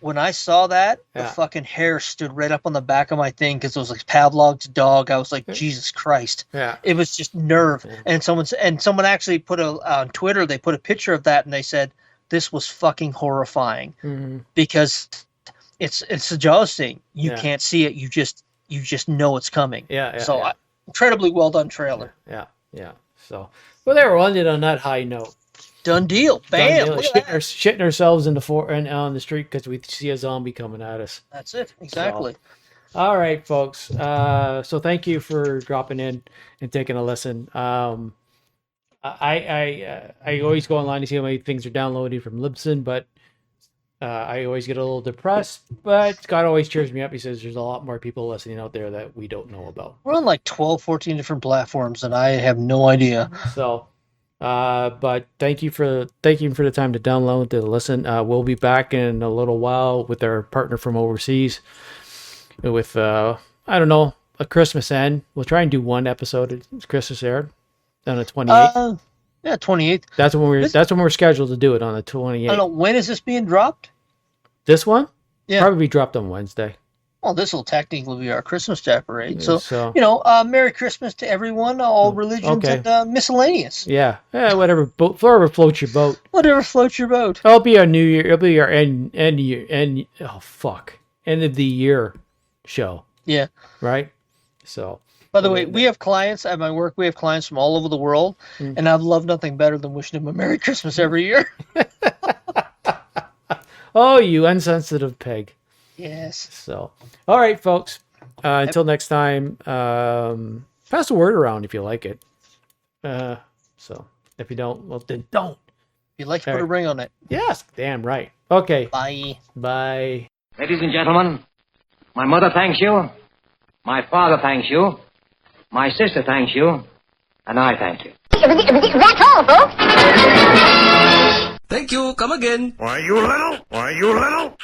When I saw that, the Yeah. fucking hair stood right up on the back of my thing because it was like Pavlov's dog. I was like, Jesus Christ! Yeah. It was just nerve. And someone actually put on Twitter. They put a picture of that, and they said this was fucking horrifying because it's a Jaws thing. You can't see it. You just know it's coming. Yeah. So incredibly well done trailer. Yeah. So, well, there, we'll end it on that high note. Done deal. Bam. Done deal. Look at that. Shitting ourselves in on the street because we see a zombie coming at us. That's it. Exactly. So, all right, folks. So thank you for dropping in and taking a listen. I always go online to see how many things are downloaded from Libsyn, but I always get a little depressed. But Scott always cheers me up. He says there's a lot more people listening out there that we don't know about. We're on like 12, 14 different platforms, and I have no idea. So, but thank you for the time to download, to listen. We'll be back in a little while with our partner from overseas with I don't know, a Christmas end. We'll try and do one episode at Christmas aired on the 28th. Yeah, 28th. That's when we're scheduled to do it, on the 28th. I don't know, when is this being dropped? This one? Yeah. Probably be dropped on Wednesday. Well, this will technically be our Christmas Day parade. Yeah, So, Merry Christmas to everyone, all religions, okay. and miscellaneous. Yeah, whatever. Whatever floats your boat. Whatever floats your boat. It'll be our New Year. It'll be our end of the year show. Yeah. Right. So. By the way, we have clients at my work. We have clients from all over the world, and I've loved nothing better than wishing them a Merry Christmas every year. Oh, you insensitive pig. Yes. So, all right, folks. Until next time, pass the word around if you like it. So, if you don't, well, then don't. If you like to put a ring on it. Yes, damn right. Okay. Bye. Bye. Ladies and gentlemen, my mother thanks you, my father thanks you, my sister thanks you, and I thank you. That's all, folks. Thank you. Come again. Why, you little?